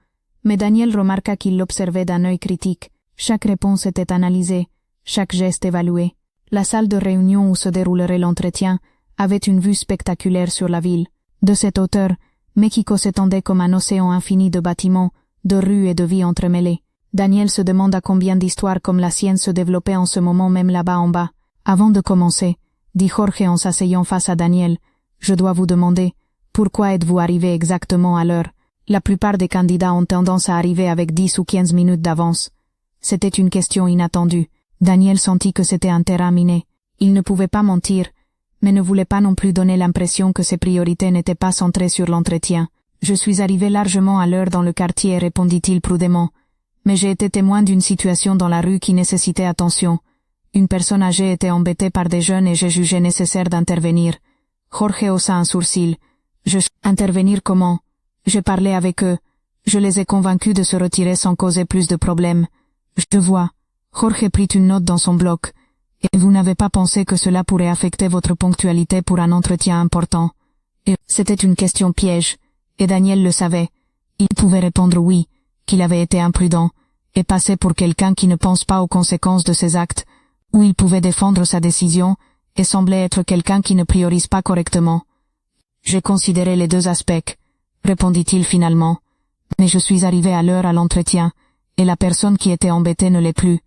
Speaker 1: mais Daniel remarqua qu'il l'observait d'un œil critique. Chaque réponse était analysée, chaque geste évalué. La salle de réunion où se déroulerait l'entretien avait une vue spectaculaire sur la ville. De cette hauteur, Mexico s'étendait comme un océan infini de bâtiments, de rues et de vies entremêlées. Daniel se demanda combien d'histoires comme la sienne se développaient en ce moment même là-bas en bas. « Avant de commencer, » dit Jorge en s'asseyant face à Daniel, « je dois vous demander, pourquoi êtes-vous arrivé exactement à l'heure ?» La plupart des candidats ont tendance à arriver avec 10 ou 15 minutes d'avance. C'était une question inattendue. Daniel sentit que c'était un terrain miné. Il ne pouvait pas mentir, mais ne voulait pas non plus donner l'impression que ses priorités n'étaient pas centrées sur l'entretien. Je suis arrivé largement à l'heure dans le quartier, répondit-il prudemment. Mais j'ai été témoin d'une situation dans la rue qui nécessitait attention. Une personne âgée était embêtée par des jeunes et j'ai jugé nécessaire d'intervenir. Jorge haussa un sourcil. Intervenir comment? J'ai parlé avec eux. Je les ai convaincus de se retirer sans causer plus de problèmes. Je vois. Jorge prit une note dans son bloc. Et vous n'avez pas pensé que cela pourrait affecter votre ponctualité pour un entretien important? Et c'était une question piège. Et Daniel le savait. Il pouvait répondre oui, qu'il avait été imprudent, et passer pour quelqu'un qui ne pense pas aux conséquences de ses actes, ou il pouvait défendre sa décision, et semblait être quelqu'un qui ne priorise pas correctement. J'ai considéré les deux aspects, répondit-il finalement. Mais je suis arrivé à l'heure à l'entretien, et la personne qui était embêtée ne l'est plus.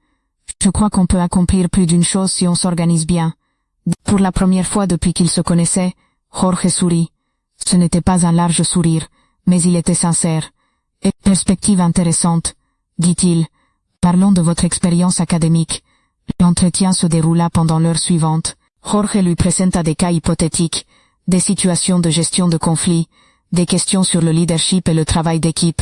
Speaker 1: Je crois qu'on peut accomplir plus d'une chose si on s'organise bien. Pour la première fois depuis qu'ils se connaissaient, Jorge sourit. Ce n'était pas un large sourire, mais il était sincère. Et perspective intéressante, dit-il. Parlons de votre expérience académique. L'entretien se déroula pendant l'heure suivante. Jorge lui présenta des cas hypothétiques, des situations de gestion de conflits, des questions sur le leadership et le travail d'équipe.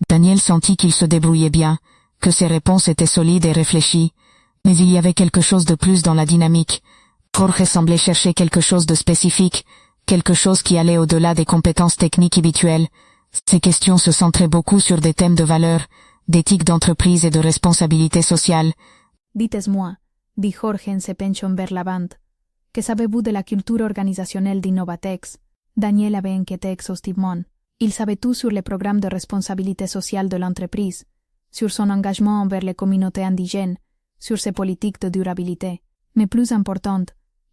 Speaker 1: Daniel sentit qu'il se débrouillait bien, que ses réponses étaient solides et réfléchies. Mais il y avait quelque chose de plus dans la dynamique. Jorge semblait chercher quelque chose de spécifique, quelque chose qui allait au-delà des compétences techniques habituelles. Ces questions se centraient beaucoup sur des thèmes de valeurs, d'éthique d'entreprise et de responsabilité sociale. Dites-moi, dit Jorge en se penchant vers la bande, que savez-vous de la culture organisationnelle d'Innovatex? Daniel avait enquêté exhaustivement. Il savait tout sur les programmes de responsabilité sociale de l'entreprise, sur son engagement envers les communautés indigènes, sur ses politiques de durabilité. Mais plus important,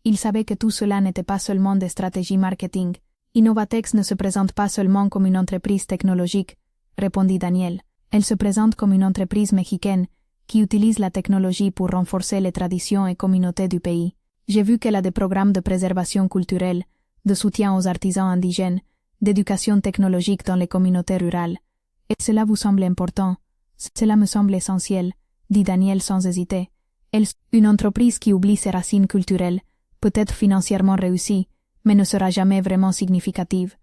Speaker 1: il savait que tout cela n'était pas seulement des stratégies marketing. Innovatex ne se présente pas seulement comme une entreprise technologique, répondit Daniel. Elle se présente comme une entreprise mexicaine qui utilise la technologie pour renforcer les traditions et communautés du pays. J'ai vu qu'elle a des programmes de préservation culturelle, de soutien aux artisans indigènes, d'éducation technologique dans les communautés rurales. Et cela vous semble important? Cela me semble essentiel, dit Daniel sans hésiter. Une entreprise qui oublie ses racines culturelles, peut être financièrement réussie, mais ne sera jamais vraiment significative.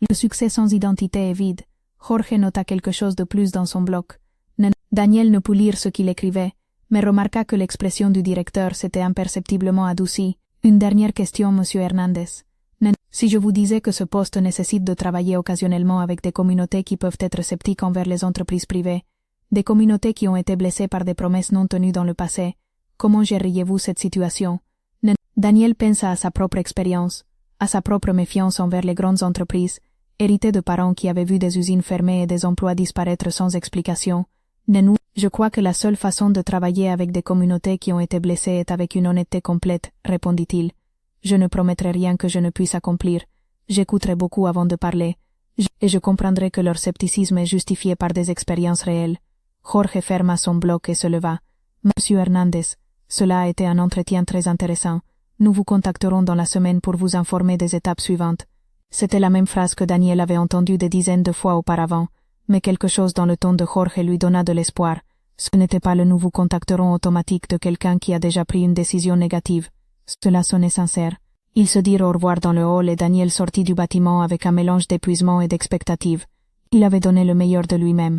Speaker 1: Le succès sans identité est vide. Jorge nota quelque chose de plus dans son bloc. Daniel ne put lire ce qu'il écrivait, mais remarqua que l'expression du directeur s'était imperceptiblement adoucie. Une dernière question, monsieur Hernandez. Si je vous disais que ce poste nécessite de travailler occasionnellement avec des communautés qui peuvent être sceptiques envers les entreprises privées, des communautés qui ont été blessées par des promesses non tenues dans le passé, comment géreriez-vous cette situation? Daniel pensa à sa propre expérience, à sa propre méfiance envers les grandes entreprises, héritées de parents qui avaient vu des usines fermées et des emplois disparaître sans explication. Je crois que la seule façon de travailler avec des communautés qui ont été blessées est avec une honnêteté complète, répondit-il. Je ne promettrai rien que je ne puisse accomplir. J'écouterai beaucoup avant de parler, et je comprendrai que leur scepticisme est justifié par des expériences réelles. Jorge ferma son bloc et se leva. Monsieur Hernandez, cela a été un entretien très intéressant. Nous vous contacterons dans la semaine pour vous informer des étapes suivantes. C'était la même phrase que Daniel avait entendue des dizaines de fois auparavant, mais quelque chose dans le ton de Jorge lui donna de l'espoir. Ce n'était pas le nous vous contacterons automatique de quelqu'un qui a déjà pris une décision négative. Cela sonnait sincère. Ils se dirent au revoir dans le hall et Daniel sortit du bâtiment avec un mélange d'épuisement et d'expectative. Il avait donné le meilleur de lui-même.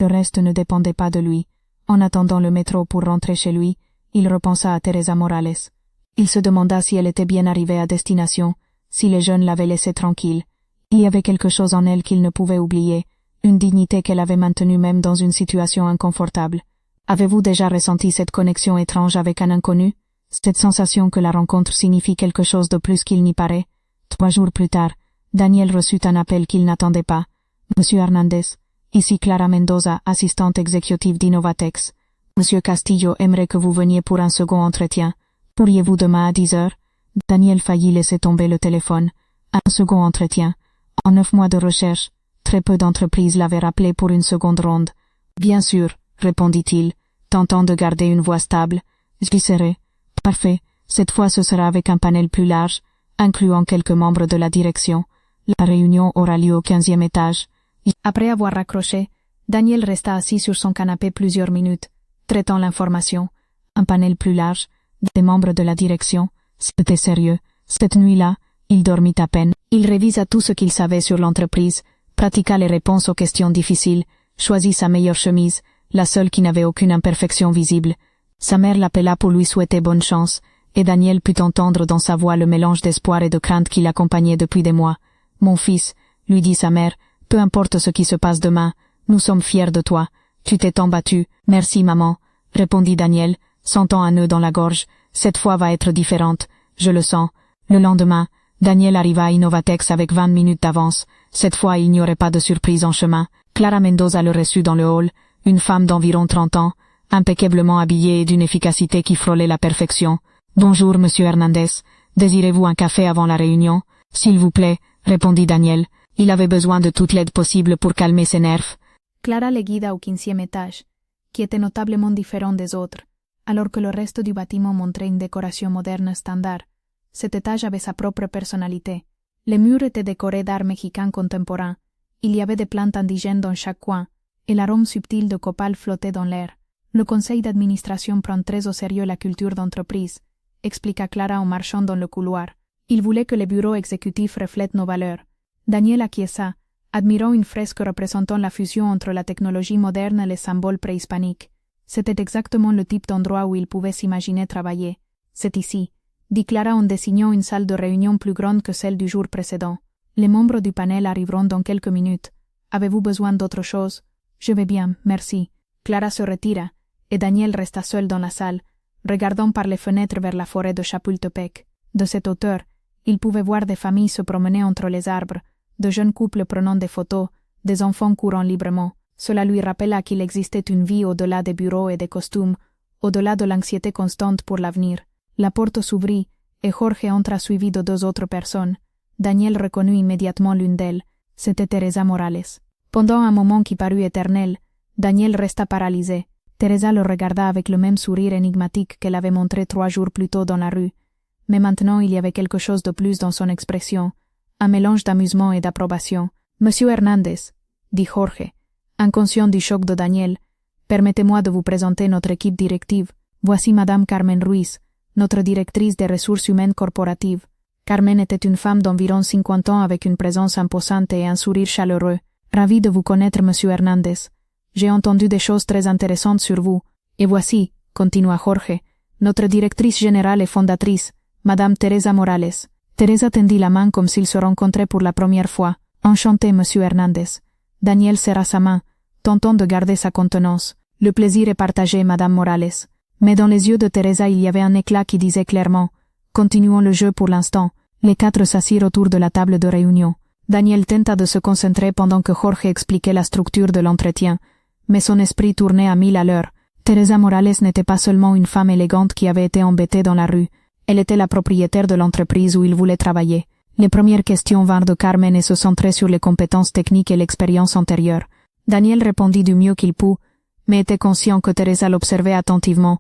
Speaker 1: Le reste ne dépendait pas de lui. En attendant le métro pour rentrer chez lui, il repensa à Teresa Morales. Il se demanda si elle était bien arrivée à destination, si les jeunes l'avaient laissée tranquille. Il y avait quelque chose en elle qu'il ne pouvait oublier, une dignité qu'elle avait maintenue même dans une situation inconfortable. Avez-vous déjà ressenti cette connexion étrange avec un inconnu? Cette sensation que la rencontre signifie quelque chose de plus qu'il n'y paraît. 3 jours plus tard, Daniel reçut un appel qu'il n'attendait pas. Monsieur Hernandez, ici Clara Mendoza, assistante exécutive d'Innovatex. Monsieur Castillo aimerait que vous veniez pour un second entretien. Pourriez-vous demain à 10 heures? Daniel faillit laisser tomber le téléphone. Un second entretien. En 9 mois de recherche, très peu d'entreprises l'avaient rappelé pour une seconde ronde. Bien sûr, répondit-il, tentant de garder une voix stable. J'y serai. Parfait. Cette fois ce sera avec un panel plus large, incluant quelques membres de la direction. La réunion aura lieu au 15e étage. Après avoir raccroché, Daniel resta assis sur son canapé plusieurs minutes, traitant l'information. Un panel plus large, des membres de la direction, c'était sérieux. Cette nuit-là, il dormit à peine. Il révisa tout ce qu'il savait sur l'entreprise, pratiqua les réponses aux questions difficiles, choisit sa meilleure chemise, la seule qui n'avait aucune imperfection visible. Sa mère l'appela pour lui souhaiter bonne chance, et Daniel put entendre dans sa voix le mélange d'espoir et de crainte qui l'accompagnait depuis des mois. « Mon fils, » lui dit sa mère, « peu importe ce qui se passe demain, nous sommes fiers de toi. Tu t'es tant battu. »« Merci maman, » répondit Daniel, sentant un nœud dans la gorge. « Cette fois va être différente, je le sens. » Le lendemain, Daniel arriva à Innovatex avec 20 minutes d'avance. Cette fois il n'y aurait pas de surprise en chemin. Clara Mendoza le reçut dans le hall, une femme d'environ 30 ans, impeccablement habillée et d'une efficacité qui frôlait la perfection. « Bonjour, monsieur Hernandez. Désirez-vous un café avant la réunion? »« S'il vous plaît, » répondit Daniel. Il avait besoin de toute l'aide possible pour calmer ses nerfs. Clara le guida au 15e étage, qui était notablement différent des autres, alors que le reste du bâtiment montrait une décoration moderne standard. Cet étage avait sa propre personnalité. Les murs étaient décorés d'art mexicain contemporain. Il y avait des plantes indigènes dans chaque coin, et l'arôme subtil de copal flottait dans l'air. Le conseil d'administration prend très au sérieux la culture d'entreprise, expliqua Clara en marchant dans le couloir. Il voulait que les bureaux exécutifs reflètent nos valeurs. Daniel acquiesça, admirant une fresque représentant la fusion entre la technologie moderne et les symboles préhispaniques. C'était exactement le type d'endroit où il pouvait s'imaginer travailler. C'est ici, dit Clara en désignant une salle de réunion plus grande que celle du jour précédent. Les membres du panel arriveront dans quelques minutes. Avez-vous besoin d'autre chose? Je vais bien, merci. Clara se retira, et Daniel resta seul dans la salle, regardant par les fenêtres vers la forêt de Chapultepec. De cette hauteur, il pouvait voir des familles se promener entre les arbres, de jeunes couples prenant des photos, des enfants courant librement. Cela lui rappela qu'il existait une vie au-delà des bureaux et des costumes, au-delà de l'anxiété constante pour l'avenir. La porte s'ouvrit, et Jorge entra suivi de 2 autres personnes. Daniel reconnut immédiatement l'une d'elles. C'était Teresa Morales. Pendant un moment qui parut éternel, Daniel resta paralysé. Teresa le regarda avec le même sourire énigmatique qu'elle avait montré 3 jours plus tôt dans la rue. Mais maintenant il y avait quelque chose de plus dans son expression, un mélange d'amusement et d'approbation. « Monsieur Hernandez, » dit Jorge, inconscient du choc de Daniel, « permettez-moi de vous présenter notre équipe directive. Voici Madame Carmen Ruiz, notre directrice des ressources humaines corporatives. » Carmen était une femme d'environ 50 ans avec une présence imposante et un sourire chaleureux. « Ravi de vous connaître, Monsieur Hernandez. J'ai entendu des choses très intéressantes sur vous. Et voici, » continua Jorge, « notre directrice générale et fondatrice, Madame Teresa Morales. » Teresa tendit la main comme s'ils se rencontraient pour la première fois. « Enchanté, Monsieur Hernandez. » Daniel serra sa main, tentant de garder sa contenance. « Le plaisir est partagé, Madame Morales. » Mais dans les yeux de Teresa il y avait un éclat qui disait clairement « Continuons le jeu pour l'instant. » Les 4 s'assirent autour de la table de réunion. Daniel tenta de se concentrer pendant que Jorge expliquait la structure de l'entretien, mais son esprit tournait à 1000 à l'heure. Teresa Morales n'était pas seulement une femme élégante qui avait été embêtée dans la rue, elle était la propriétaire de l'entreprise où il voulait travailler. Les premières questions vinrent de Carmen et se centraient sur les compétences techniques et l'expérience antérieure. Daniel répondit du mieux qu'il put, mais était conscient que Teresa l'observait attentivement,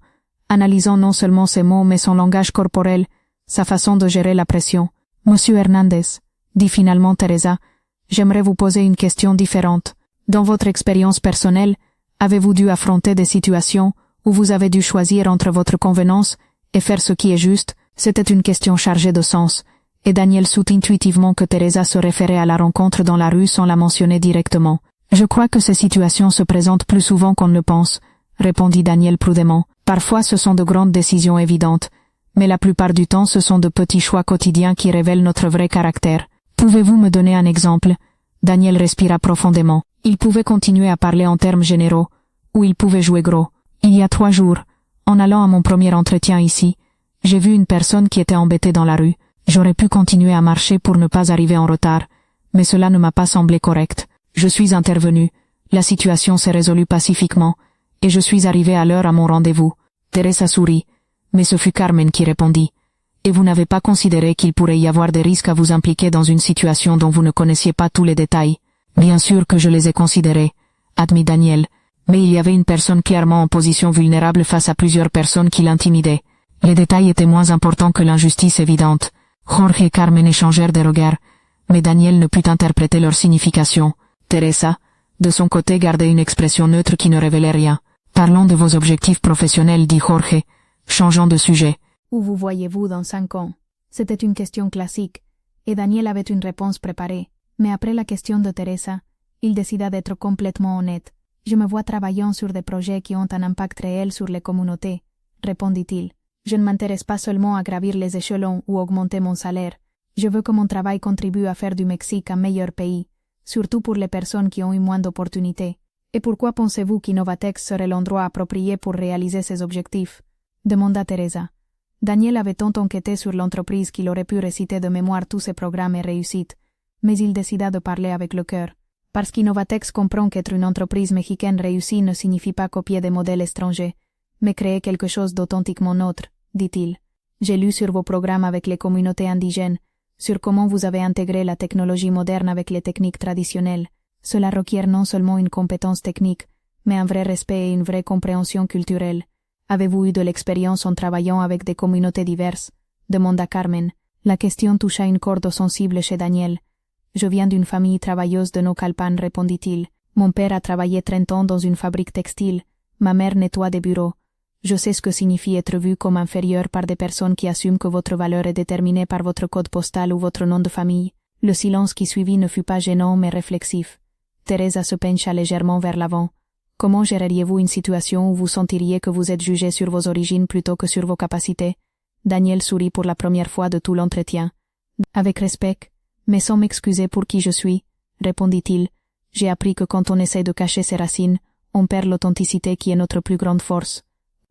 Speaker 1: analysant non seulement ses mots mais son langage corporel, sa façon de gérer la pression. « Monsieur Hernandez, » dit finalement Teresa, « j'aimerais vous poser une question différente. Dans votre expérience personnelle, avez-vous dû affronter des situations où vous avez dû choisir entre votre convenance et faire ce qui est juste? » C'était une question chargée de sens, et Daniel sut intuitivement que Teresa se référait à la rencontre dans la rue sans la mentionner directement. « Je crois que ces situations se présentent plus souvent qu'on ne le pense, » répondit Daniel prudemment. « Parfois ce sont de grandes décisions évidentes, mais la plupart du temps ce sont de petits choix quotidiens qui révèlent notre vrai caractère. Pouvez-vous me donner un exemple? » Daniel respira profondément. Il pouvait continuer à parler en termes généraux, ou il pouvait jouer gros. « Il y a 3 jours, en allant à mon premier entretien ici, j'ai vu une personne qui était embêtée dans la rue. J'aurais pu continuer à marcher pour ne pas arriver en retard, mais cela ne m'a pas semblé correct. Je suis intervenu, la situation s'est résolue pacifiquement, et je suis arrivé à l'heure à mon rendez-vous. » Teresa sourit, mais ce fut Carmen qui répondit. « Et vous n'avez pas considéré qu'il pourrait y avoir des risques à vous impliquer dans une situation dont vous ne connaissiez pas tous les détails? » « Bien sûr que je les ai considérés, » admit Daniel, mais il y avait une personne clairement en position vulnérable face à plusieurs personnes qui l'intimidaient. Les détails étaient moins importants que l'injustice évidente. Jorge et Carmen échangèrent des regards, mais Daniel ne put interpréter leur signification.
Speaker 2: Teresa, de son côté, gardait une expression neutre qui ne révélait rien. Parlons de vos objectifs professionnels, dit Jorge, changeant de sujet.
Speaker 1: Où vous voyez-vous dans 5 ans? C'était une question classique, et Daniel avait une réponse préparée. Mais après la question de Teresa, il décida d'être complètement honnête. Je me vois travaillant sur des projets qui ont un impact réel sur les communautés, répondit-il. Je ne m'intéresse pas seulement à gravir les échelons ou augmenter mon salaire. Je veux que mon travail contribue à faire du Mexique un meilleur pays, surtout pour les personnes qui ont eu moins d'opportunités. Et pourquoi pensez-vous qu'Innovatex serait l'endroit approprié pour réaliser ces objectifs? Demanda Teresa. Daniel avait tant enquêté sur l'entreprise qu'il aurait pu réciter de mémoire tous ses programmes et réussites, mais il décida de parler avec le cœur. Parce qu'Innovatex comprend qu'être une entreprise mexicaine réussie ne signifie pas copier des modèles étrangers, mais créer quelque chose d'authentiquement nôtre, dit-il. J'ai lu sur vos programmes avec les communautés indigènes, sur comment vous avez intégré la technologie moderne avec les techniques traditionnelles. Cela requiert non seulement une compétence technique, mais un vrai respect et une vraie compréhension culturelle. Avez-vous eu de l'expérience en travaillant avec des communautés diverses? Demanda Carmen. La question toucha une corde sensible chez Daniel. Je viens d'une famille travailleuse de Naucalpan, répondit-il. Mon père a travaillé 30 ans dans une fabrique textile. Ma mère nettoie des bureaux. Je sais ce que signifie être vu comme inférieur par des personnes qui assument que votre valeur est déterminée par votre code postal ou votre nom de famille. Le silence qui suivit ne fut pas gênant mais réflexif. Teresa se pencha légèrement vers l'avant. Comment géreriez-vous une situation où vous sentiriez que vous êtes jugé sur vos origines plutôt que sur vos capacités? Daniel sourit pour la première fois de tout l'entretien. Avec respect, mais sans m'excuser pour qui je suis, répondit-il. J'ai appris que quand on essaie de cacher ses racines, on perd l'authenticité qui est notre plus grande force.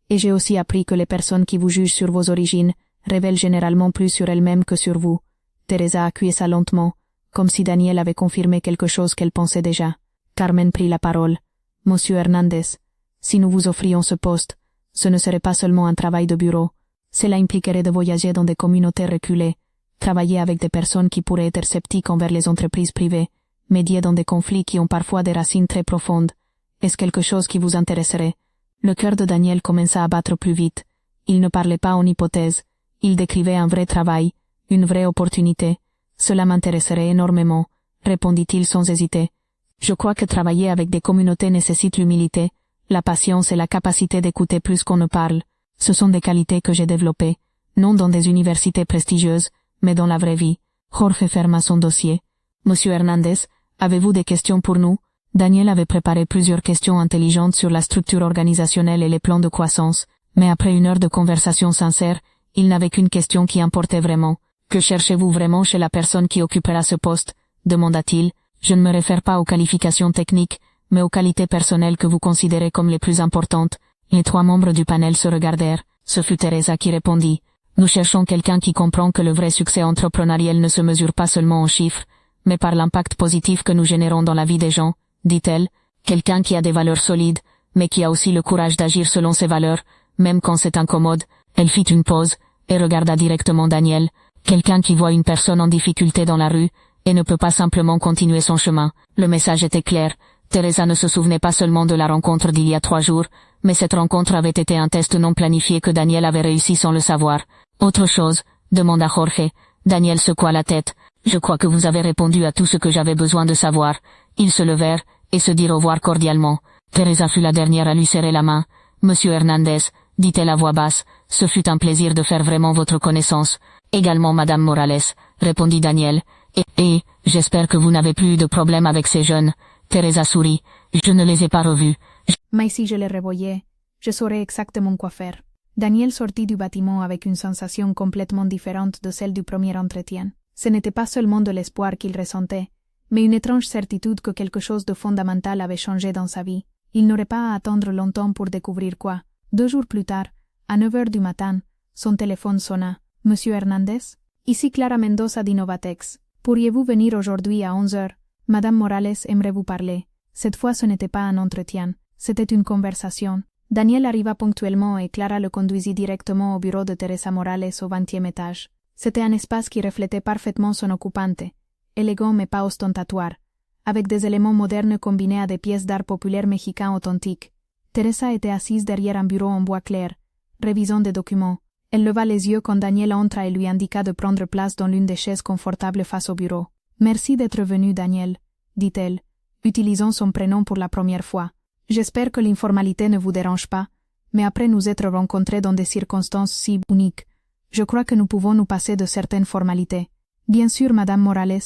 Speaker 1: Et j'ai aussi appris que les personnes qui vous jugent sur vos origines révèlent généralement plus sur elles-mêmes que sur vous. Teresa acquiesça lentement, comme si Daniel avait confirmé quelque chose qu'elle pensait déjà. Carmen prit la parole. Monsieur Hernandez, si nous vous offrions ce poste, ce ne serait pas seulement un travail de bureau. Cela impliquerait de voyager dans des communautés reculées, travailler avec des personnes qui pourraient être sceptiques envers les entreprises privées, médier dans des conflits qui ont parfois des racines très profondes. Est-ce quelque chose qui vous intéresserait? Le cœur de Daniel commença à battre plus vite. Il ne parlait pas en hypothèse. Il décrivait un vrai travail, une vraie opportunité. Cela m'intéresserait énormément, répondit-il sans hésiter. Je crois que travailler avec des communautés nécessite l'humilité, la patience et la capacité d'écouter plus qu'on ne parle. Ce sont des qualités que j'ai développées, non dans des universités prestigieuses, mais dans la vraie vie. Jorge ferma son dossier. Monsieur Hernandez, avez-vous des questions pour nous? Daniel avait préparé plusieurs questions intelligentes sur la structure organisationnelle et les plans de croissance, mais après une heure de conversation sincère, il n'avait qu'une question qui importait vraiment. Que cherchez-vous vraiment chez la personne qui occupera ce poste? Demanda-t-il. Je ne me réfère pas aux qualifications techniques, mais aux qualités personnelles que vous considérez comme les plus importantes. Les 3 membres du panel se regardèrent. Ce fut Teresa qui répondit. Nous cherchons quelqu'un qui comprend que le vrai succès entrepreneurial ne se mesure pas seulement en chiffres, mais par l'impact positif que nous générons dans la vie des gens, dit-elle. Quelqu'un qui a des valeurs solides, mais qui a aussi le courage d'agir selon ses valeurs, même quand c'est incommode. Elle fit une pause, et regarda directement Daniel. Quelqu'un qui voit une personne en difficulté dans la rue, et ne peut pas simplement continuer son chemin. Le message était clair. Teresa ne se souvenait pas seulement de la rencontre d'il y a 3 jours, mais cette rencontre avait été un test non planifié que Daniel avait réussi sans le savoir. Autre chose? Demanda Jorge. Daniel secoua la tête. Je crois que vous avez répondu à tout ce que j'avais besoin de savoir. Ils se levèrent, et se dirent au revoir cordialement. Teresa fut la dernière à lui serrer la main. Monsieur Hernandez, dit-elle à voix basse, ce fut un plaisir de faire vraiment votre connaissance. Également Madame Morales, répondit Daniel. Et, j'espère que vous n'avez plus eu de problème avec ces jeunes. Teresa sourit. Je ne les ai pas revus. Mais si je les revoyais, je saurais exactement quoi faire. Daniel sortit du bâtiment avec une sensation complètement différente de celle du premier entretien. Ce n'était pas seulement de l'espoir qu'il ressentait, mais une étrange certitude que quelque chose de fondamental avait changé dans sa vie. Il n'aurait pas à attendre longtemps pour découvrir quoi. 2 jours plus tard, à 9 heures du matin, son téléphone sonna. Monsieur Hernandez? Ici Clara Mendoza d'Innovatex. Pourriez-vous venir aujourd'hui à 11 heures? Madame Morales aimerait vous parler. Cette fois ce n'était pas un entretien, c'était une conversation. Daniel arriva ponctuellement et Clara le conduisit directement au bureau de Teresa Morales au 20e étage. C'était un espace qui reflétait parfaitement son occupante, élégant mais pas ostentatoire, avec des éléments modernes combinés à des pièces d'art populaire mexicain authentiques. Teresa était assise derrière un bureau en bois clair, révisant des documents. Elle leva les yeux quand Daniel entra et lui indiqua de prendre place dans l'une des chaises confortables face au bureau. « Merci d'être venu, Daniel, dit-elle. utilisant son prénom pour la première fois. J'espère que l'informalité ne vous dérange pas, mais après nous être rencontrés dans des circonstances si uniques, je crois que nous pouvons nous passer de certaines formalités. Bien sûr, Madame Morales.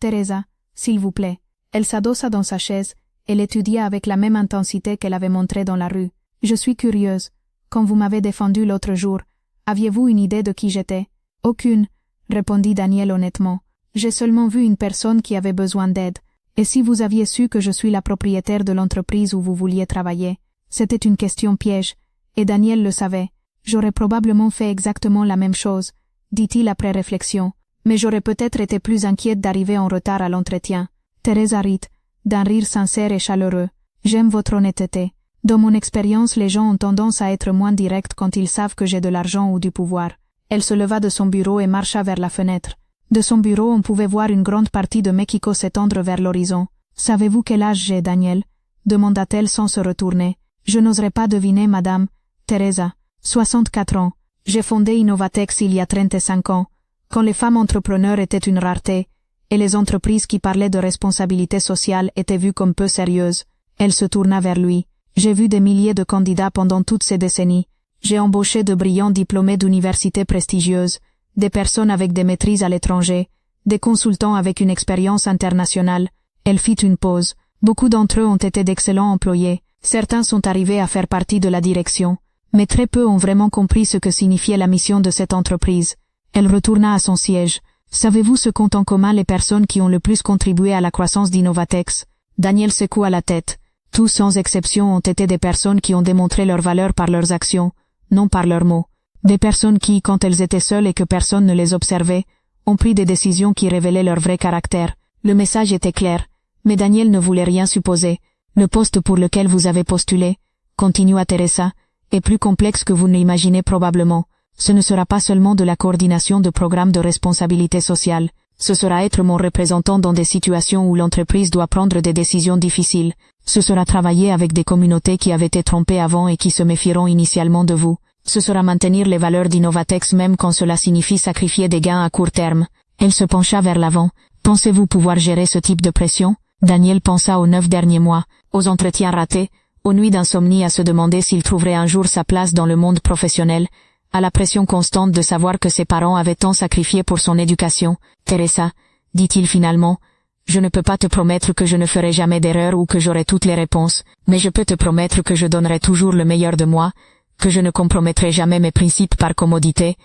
Speaker 1: Teresa, s'il vous plaît. Elle s'adossa dans sa chaise, et l'étudia avec la même intensité qu'elle avait montrée dans la rue. Je suis curieuse. Quand vous m'avez défendu l'autre jour, aviez-vous une idée de qui j'étais? Aucune, répondit Daniel honnêtement. J'ai seulement vu une personne qui avait besoin d'aide. Et si vous aviez su que je suis la propriétaire de l'entreprise où vous vouliez travailler, c'était une question piège, et Daniel le savait. J'aurais probablement fait exactement la même chose, dit-il après réflexion, mais j'aurais peut-être été plus inquiète d'arriver en retard à l'entretien. Teresa rit, d'un rire sincère et chaleureux. J'aime votre honnêteté. Dans mon expérience, les gens ont tendance à être moins directs quand ils savent que j'ai de l'argent ou du pouvoir. Elle se leva de son bureau et marcha vers la fenêtre. De son bureau, on pouvait voir une grande partie de Mexico s'étendre vers l'horizon. Savez-vous quel âge j'ai, Daniel? Demanda-t-elle sans se retourner. Je n'oserais pas deviner, madame. Teresa. 64 ans. J'ai fondé Innovatex il y a 35 ans, quand les femmes entrepreneurs étaient une rareté, et les entreprises qui parlaient de responsabilité sociale étaient vues comme peu sérieuses. Elle se tourna vers lui. J'ai vu des milliers de candidats pendant toutes ces décennies. J'ai embauché de brillants diplômés d'universités prestigieuses, des personnes avec des maîtrises à l'étranger, des consultants avec une expérience internationale. Elle fit une pause. Beaucoup d'entre eux ont été d'excellents employés. Certains sont arrivés à faire partie de la direction, mais très peu ont vraiment compris ce que signifiait la mission de cette entreprise. Elle retourna à son siège. Savez-vous ce qu'ont en commun les personnes qui ont le plus contribué à la croissance d'Innovatex? Daniel secoua la tête. Tous sans exception ont été des personnes qui ont démontré leur valeur par leurs actions, non par leurs mots. Des personnes qui, quand elles étaient seules et que personne ne les observait, ont pris des décisions qui révélaient leur vrai caractère. Le message était clair, mais Daniel ne voulait rien supposer. Le poste pour lequel vous avez postulé, continua Teresa, est plus complexe que vous ne l'imaginez probablement. Ce ne sera pas seulement de la coordination de programmes de responsabilité sociale. Ce sera être mon représentant dans des situations où l'entreprise doit prendre des décisions difficiles. Ce sera travailler avec des communautés qui avaient été trompées avant et qui se méfieront initialement de vous. Ce sera maintenir les valeurs d'Innovatex même quand cela signifie sacrifier des gains à court terme. Elle se pencha vers l'avant. Pensez-vous pouvoir gérer ce type de pression? Daniel pensa aux 9 derniers mois, aux entretiens ratés, aux nuits d'insomnie à se demander s'il trouverait un jour sa place dans le monde professionnel, à la pression constante de savoir que ses parents avaient tant sacrifié pour son éducation. Teresa, dit-il finalement, je ne peux pas te promettre que je ne ferai jamais d'erreur ou que j'aurai toutes les réponses, mais je peux te promettre que je donnerai toujours le meilleur de moi, que je ne compromettrai jamais mes principes par commodité,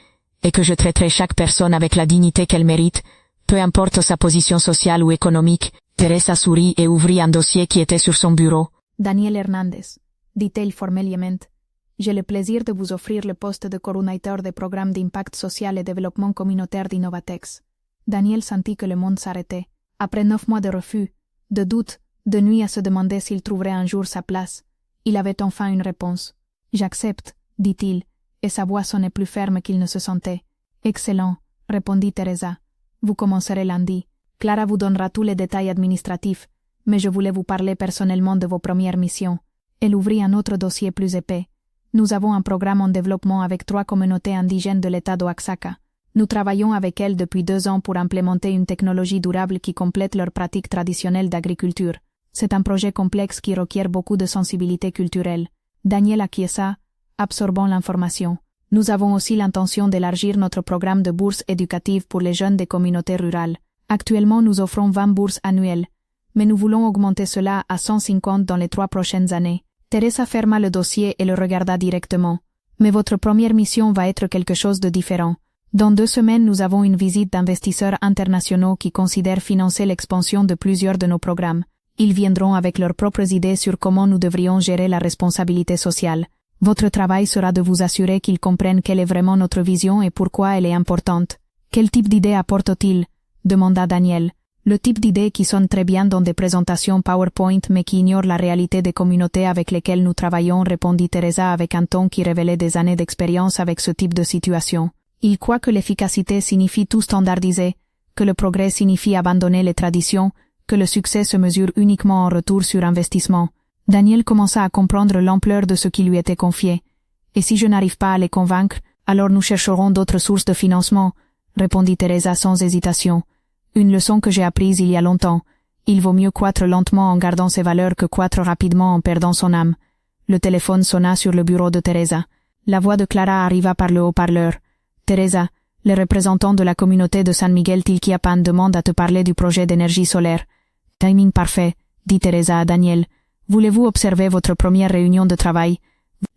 Speaker 1: et que je traiterai chaque personne avec la dignité qu'elle mérite, peu importe sa position sociale ou économique. Teresa sourit et ouvrit un dossier qui était sur son bureau. Daniel Hernández, dit-elle formellement. J'ai le plaisir de vous offrir le poste de coordinateur des programmes d'impact social et développement communautaire d'Innovatex. Daniel sentit que le monde s'arrêtait. Après 9 mois de refus, de doutes, de nuits à se demander s'il trouverait un jour sa place, il avait enfin une réponse. J'accepte, dit-il, et sa voix sonnait plus ferme qu'il ne se sentait. Excellent, répondit Teresa. Vous commencerez lundi. Clara vous donnera tous les détails administratifs, mais je voulais vous parler personnellement de vos premières missions. Elle ouvrit un autre dossier plus épais. Nous avons un programme en développement avec 3 communautés indigènes de l'État d'Oaxaca. Nous travaillons avec elles depuis 2 ans pour implémenter une technologie durable qui complète leurs pratiques traditionnelles d'agriculture. C'est un projet complexe qui requiert beaucoup de sensibilité culturelle. Daniel acquiesça, absorbant l'information. Nous avons aussi l'intention d'élargir notre programme de bourses éducatives pour les jeunes des communautés rurales. Actuellement, nous offrons 20 bourses annuelles, mais nous voulons augmenter cela à 150 dans les 3 prochaines années. Teresa ferma le dossier et le regarda directement. Mais votre première mission va être quelque chose de différent. Dans 2 semaines, nous avons une visite d'investisseurs internationaux qui considèrent financer l'expansion de plusieurs de nos programmes. Ils viendront avec leurs propres idées sur comment nous devrions gérer la responsabilité sociale. Votre travail sera de vous assurer qu'ils comprennent quelle est vraiment notre vision et pourquoi elle est importante. Quel type d'idées apporte-t-il? Demanda Daniel. Le type d'idées qui sonne très bien dans des présentations PowerPoint mais qui ignorent la réalité des communautés avec lesquelles nous travaillons, répondit Teresa avec un ton qui révélait des années d'expérience avec ce type de situation. Il croit que l'efficacité signifie tout standardiser, que le progrès signifie abandonner les traditions, que le succès se mesure uniquement en retour sur investissement. Daniel commença à comprendre l'ampleur de ce qui lui était confié. Et si je n'arrive pas à les convaincre, alors nous chercherons d'autres sources de financement, répondit Teresa sans hésitation. Une leçon que j'ai apprise il y a longtemps. Il vaut mieux croître lentement en gardant ses valeurs que croître rapidement en perdant son âme. Le téléphone sonna sur le bureau de Teresa. La voix de Clara arriva par le haut-parleur. Teresa, le représentant de la communauté de San Miguel Tilquiapan demande à te parler du projet d'énergie solaire. Timing parfait, dit Teresa à Daniel. Voulez-vous observer votre première réunion de travail?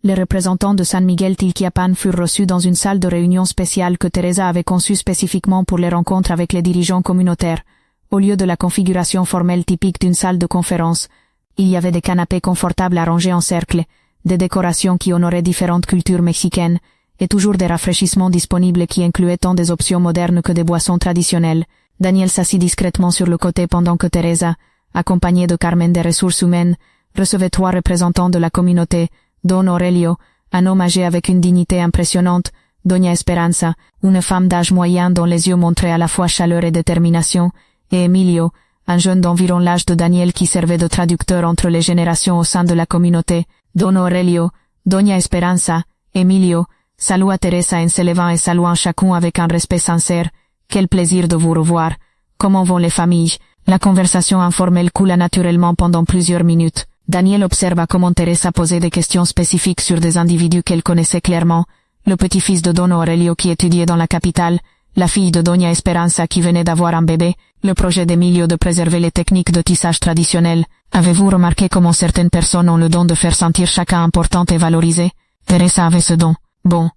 Speaker 1: Les représentants de San Miguel Tilquiapan furent reçus dans une salle de réunion spéciale que Teresa avait conçue spécifiquement pour les rencontres avec les dirigeants communautaires. Au lieu de la configuration formelle typique d'une salle de conférence, il y avait des canapés confortables arrangés en cercle, des décorations qui honoraient différentes cultures mexicaines, et toujours des rafraîchissements disponibles qui incluaient tant des options modernes que des boissons traditionnelles. Daniel s'assit discrètement sur le côté pendant que Teresa, accompagnée de Carmen des ressources humaines, recevait 3 représentants de la communauté, Don Aurelio, un homme âgé avec une dignité impressionnante, Doña Esperanza, une femme d'âge moyen dont les yeux montraient à la fois chaleur et détermination, et Emilio, un jeune d'environ l'âge de Daniel qui servait de traducteur entre les générations au sein de la communauté. Don Aurelio, Doña Esperanza, Emilio, salua Teresa en se levant et saluant chacun avec un respect sincère. Quel plaisir de vous revoir. Comment vont les familles? La conversation informelle coula naturellement pendant plusieurs minutes. Daniel observa comment Teresa posait des questions spécifiques sur des individus qu'elle connaissait clairement, le petit-fils de Don Aurelio qui étudiait dans la capitale, la fille de Doña Esperanza qui venait d'avoir un bébé, le projet d'Emilio de préserver les techniques de tissage traditionnelles. Avez-vous remarqué comment certaines personnes ont le don de faire sentir chacun importante et valorisé? Teresa avait ce don. Bon,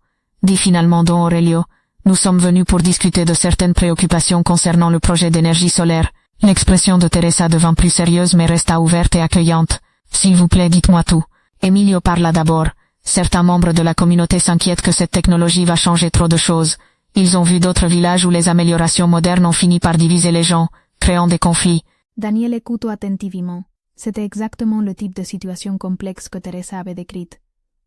Speaker 1: dit finalement Don Aurelio, nous sommes venus pour discuter de certaines préoccupations concernant le projet d'énergie solaire. L'expression de Teresa devint plus sérieuse mais resta ouverte et accueillante. S'il vous plaît, dites-moi tout. Emilio parla d'abord. Certains membres de la communauté s'inquiètent que cette technologie va changer trop de choses. Ils ont vu d'autres villages où les améliorations modernes ont fini par diviser les gens, créant des conflits. Daniel écoutó attentivement. C'était exactement le type de situation complexe que Teresa avait décrite,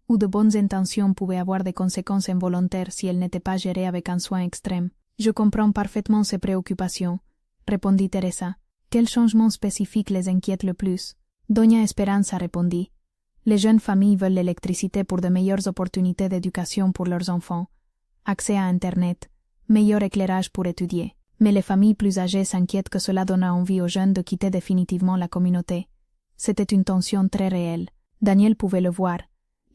Speaker 1: où de bonnes intentions pouvaient avoir des conséquences involontaires si elles n'étaient pas gérées avec un soin extrême. Je comprends parfaitement ces préoccupations, répondit Teresa. Quels changements spécifiques les inquiètent le plus? Doña Esperanza répondit. Les jeunes familles veulent l'électricité pour de meilleures opportunités d'éducation pour leurs enfants, accès à Internet, meilleur éclairage pour étudier. Mais les familles plus âgées s'inquiètent que cela donne envie aux jeunes de quitter définitivement la communauté. C'était une tension très réelle. Daniel pouvait le voir.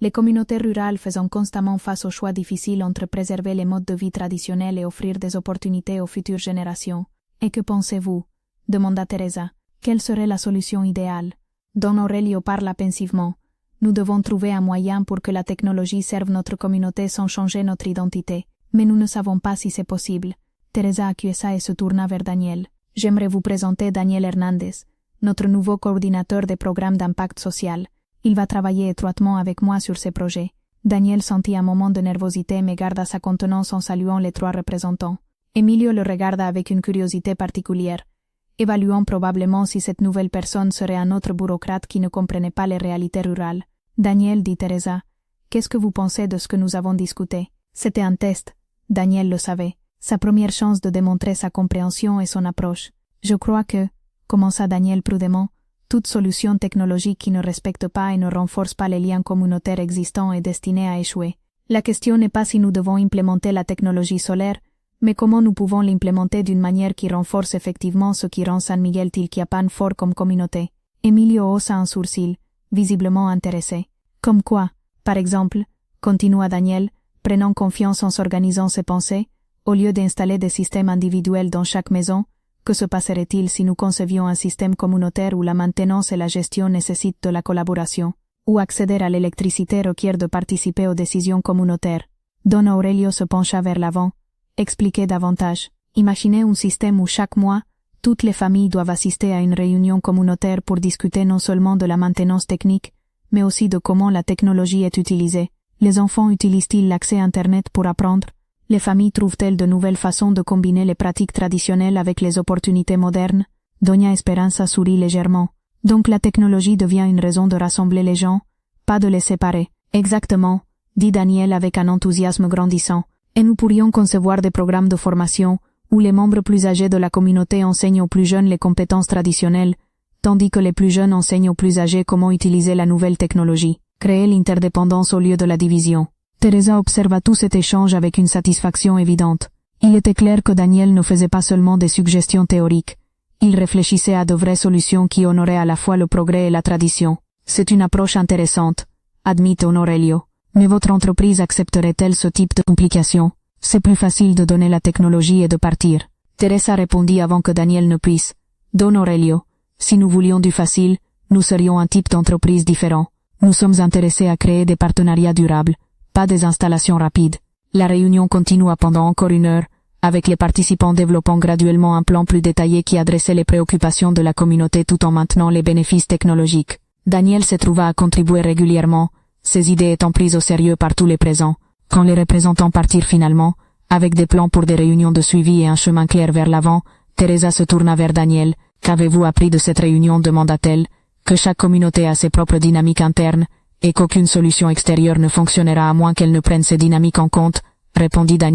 Speaker 1: Les communautés rurales faisant constamment face au choix difficile entre préserver les modes de vie traditionnels et offrir des opportunités aux futures générations. Et que pensez-vous? Demanda Teresa. Quelle serait la solution idéale? Don Aurelio parla pensivement. Nous devons trouver un moyen pour que la technologie serve notre communauté sans changer notre identité. Mais nous ne savons pas si c'est possible. Teresa acquiesça et se tourna vers Daniel. J'aimerais vous présenter Daniel Hernandez, notre nouveau coordinateur des programmes d'impact social. Il va travailler étroitement avec moi sur ces projets. Daniel sentit un moment de nervosité mais garda sa contenance en saluant les 3 représentants. Emilio le regarda avec une curiosité particulière, évaluant probablement si cette nouvelle personne serait un autre bureaucrate qui ne comprenait pas les réalités rurales. Daniel, dit Teresa, qu'est-ce que vous pensez de ce que nous avons discuté? C'était un test. Daniel le savait. Sa première chance de démontrer sa compréhension et son approche. Je crois que, commença Daniel prudemment, toute solution technologique qui ne respecte pas et ne renforce pas les liens communautaires existants est destinée à échouer. La question n'est pas si nous devons implémenter la technologie solaire, mais comment nous pouvons l'implémenter d'une manière qui renforce effectivement ce qui rend San Miguel Tilquiapan fort comme communauté. Emilio haussa un sourcil, visiblement intéressé. Comme quoi, par exemple, continua Daniel, prenant confiance en s'organisant ses pensées, au lieu d'installer des systèmes individuels dans chaque maison, que se passerait-il si nous concevions un système communautaire où la maintenance et la gestion nécessitent de la collaboration, où accéder à l'électricité requiert de participer aux décisions communautaires? Don Aurelio se pencha vers l'avant, expliquait davantage. Imaginez un système où chaque mois, toutes les familles doivent assister à une réunion communautaire pour discuter non seulement de la maintenance technique, mais aussi de comment la technologie est utilisée. Les enfants utilisent-ils l'accès Internet pour apprendre? Les familles trouvent-elles de nouvelles façons de combiner les pratiques traditionnelles avec les opportunités modernes? Doña Esperanza sourit légèrement. Donc la technologie devient une raison de rassembler les gens, pas de les séparer. Exactement, dit Daniel avec un enthousiasme grandissant. Et nous pourrions concevoir des programmes de formation où les membres plus âgés de la communauté enseignent aux plus jeunes les compétences traditionnelles, tandis que les plus jeunes enseignent aux plus âgés comment utiliser la nouvelle technologie. Créer l'interdépendance au lieu de la division. Teresa observa tout cet échange avec une satisfaction évidente. Il était clair que Daniel ne faisait pas seulement des suggestions théoriques. Il réfléchissait à de vraies solutions qui honoraient à la fois le progrès et la tradition. C'est une approche intéressante, admit Aurelio. Mais votre entreprise accepterait-elle ce type de complications? C'est plus facile de donner la technologie et de partir. Teresa répondit avant que Daniel ne puisse. Don Aurelio, si nous voulions du facile, nous serions un type d'entreprise différent. Nous sommes intéressés à créer des partenariats durables, pas des installations rapides. La réunion continua pendant encore 1 heure, avec les participants développant graduellement un plan plus détaillé qui adressait les préoccupations de la communauté tout en maintenant les bénéfices technologiques. Daniel se trouva à contribuer régulièrement, ses idées étant prises au sérieux par tous les présents. Quand les représentants partirent finalement, avec des plans pour des réunions de suivi et un chemin clair vers l'avant, Teresa se tourna vers Daniel. Qu'avez-vous appris de cette réunion, demanda-t-elle? Que chaque communauté a ses propres dynamiques internes, et qu'aucune solution extérieure ne fonctionnera à moins qu'elle ne prenne ces dynamiques en compte, répondit Daniel.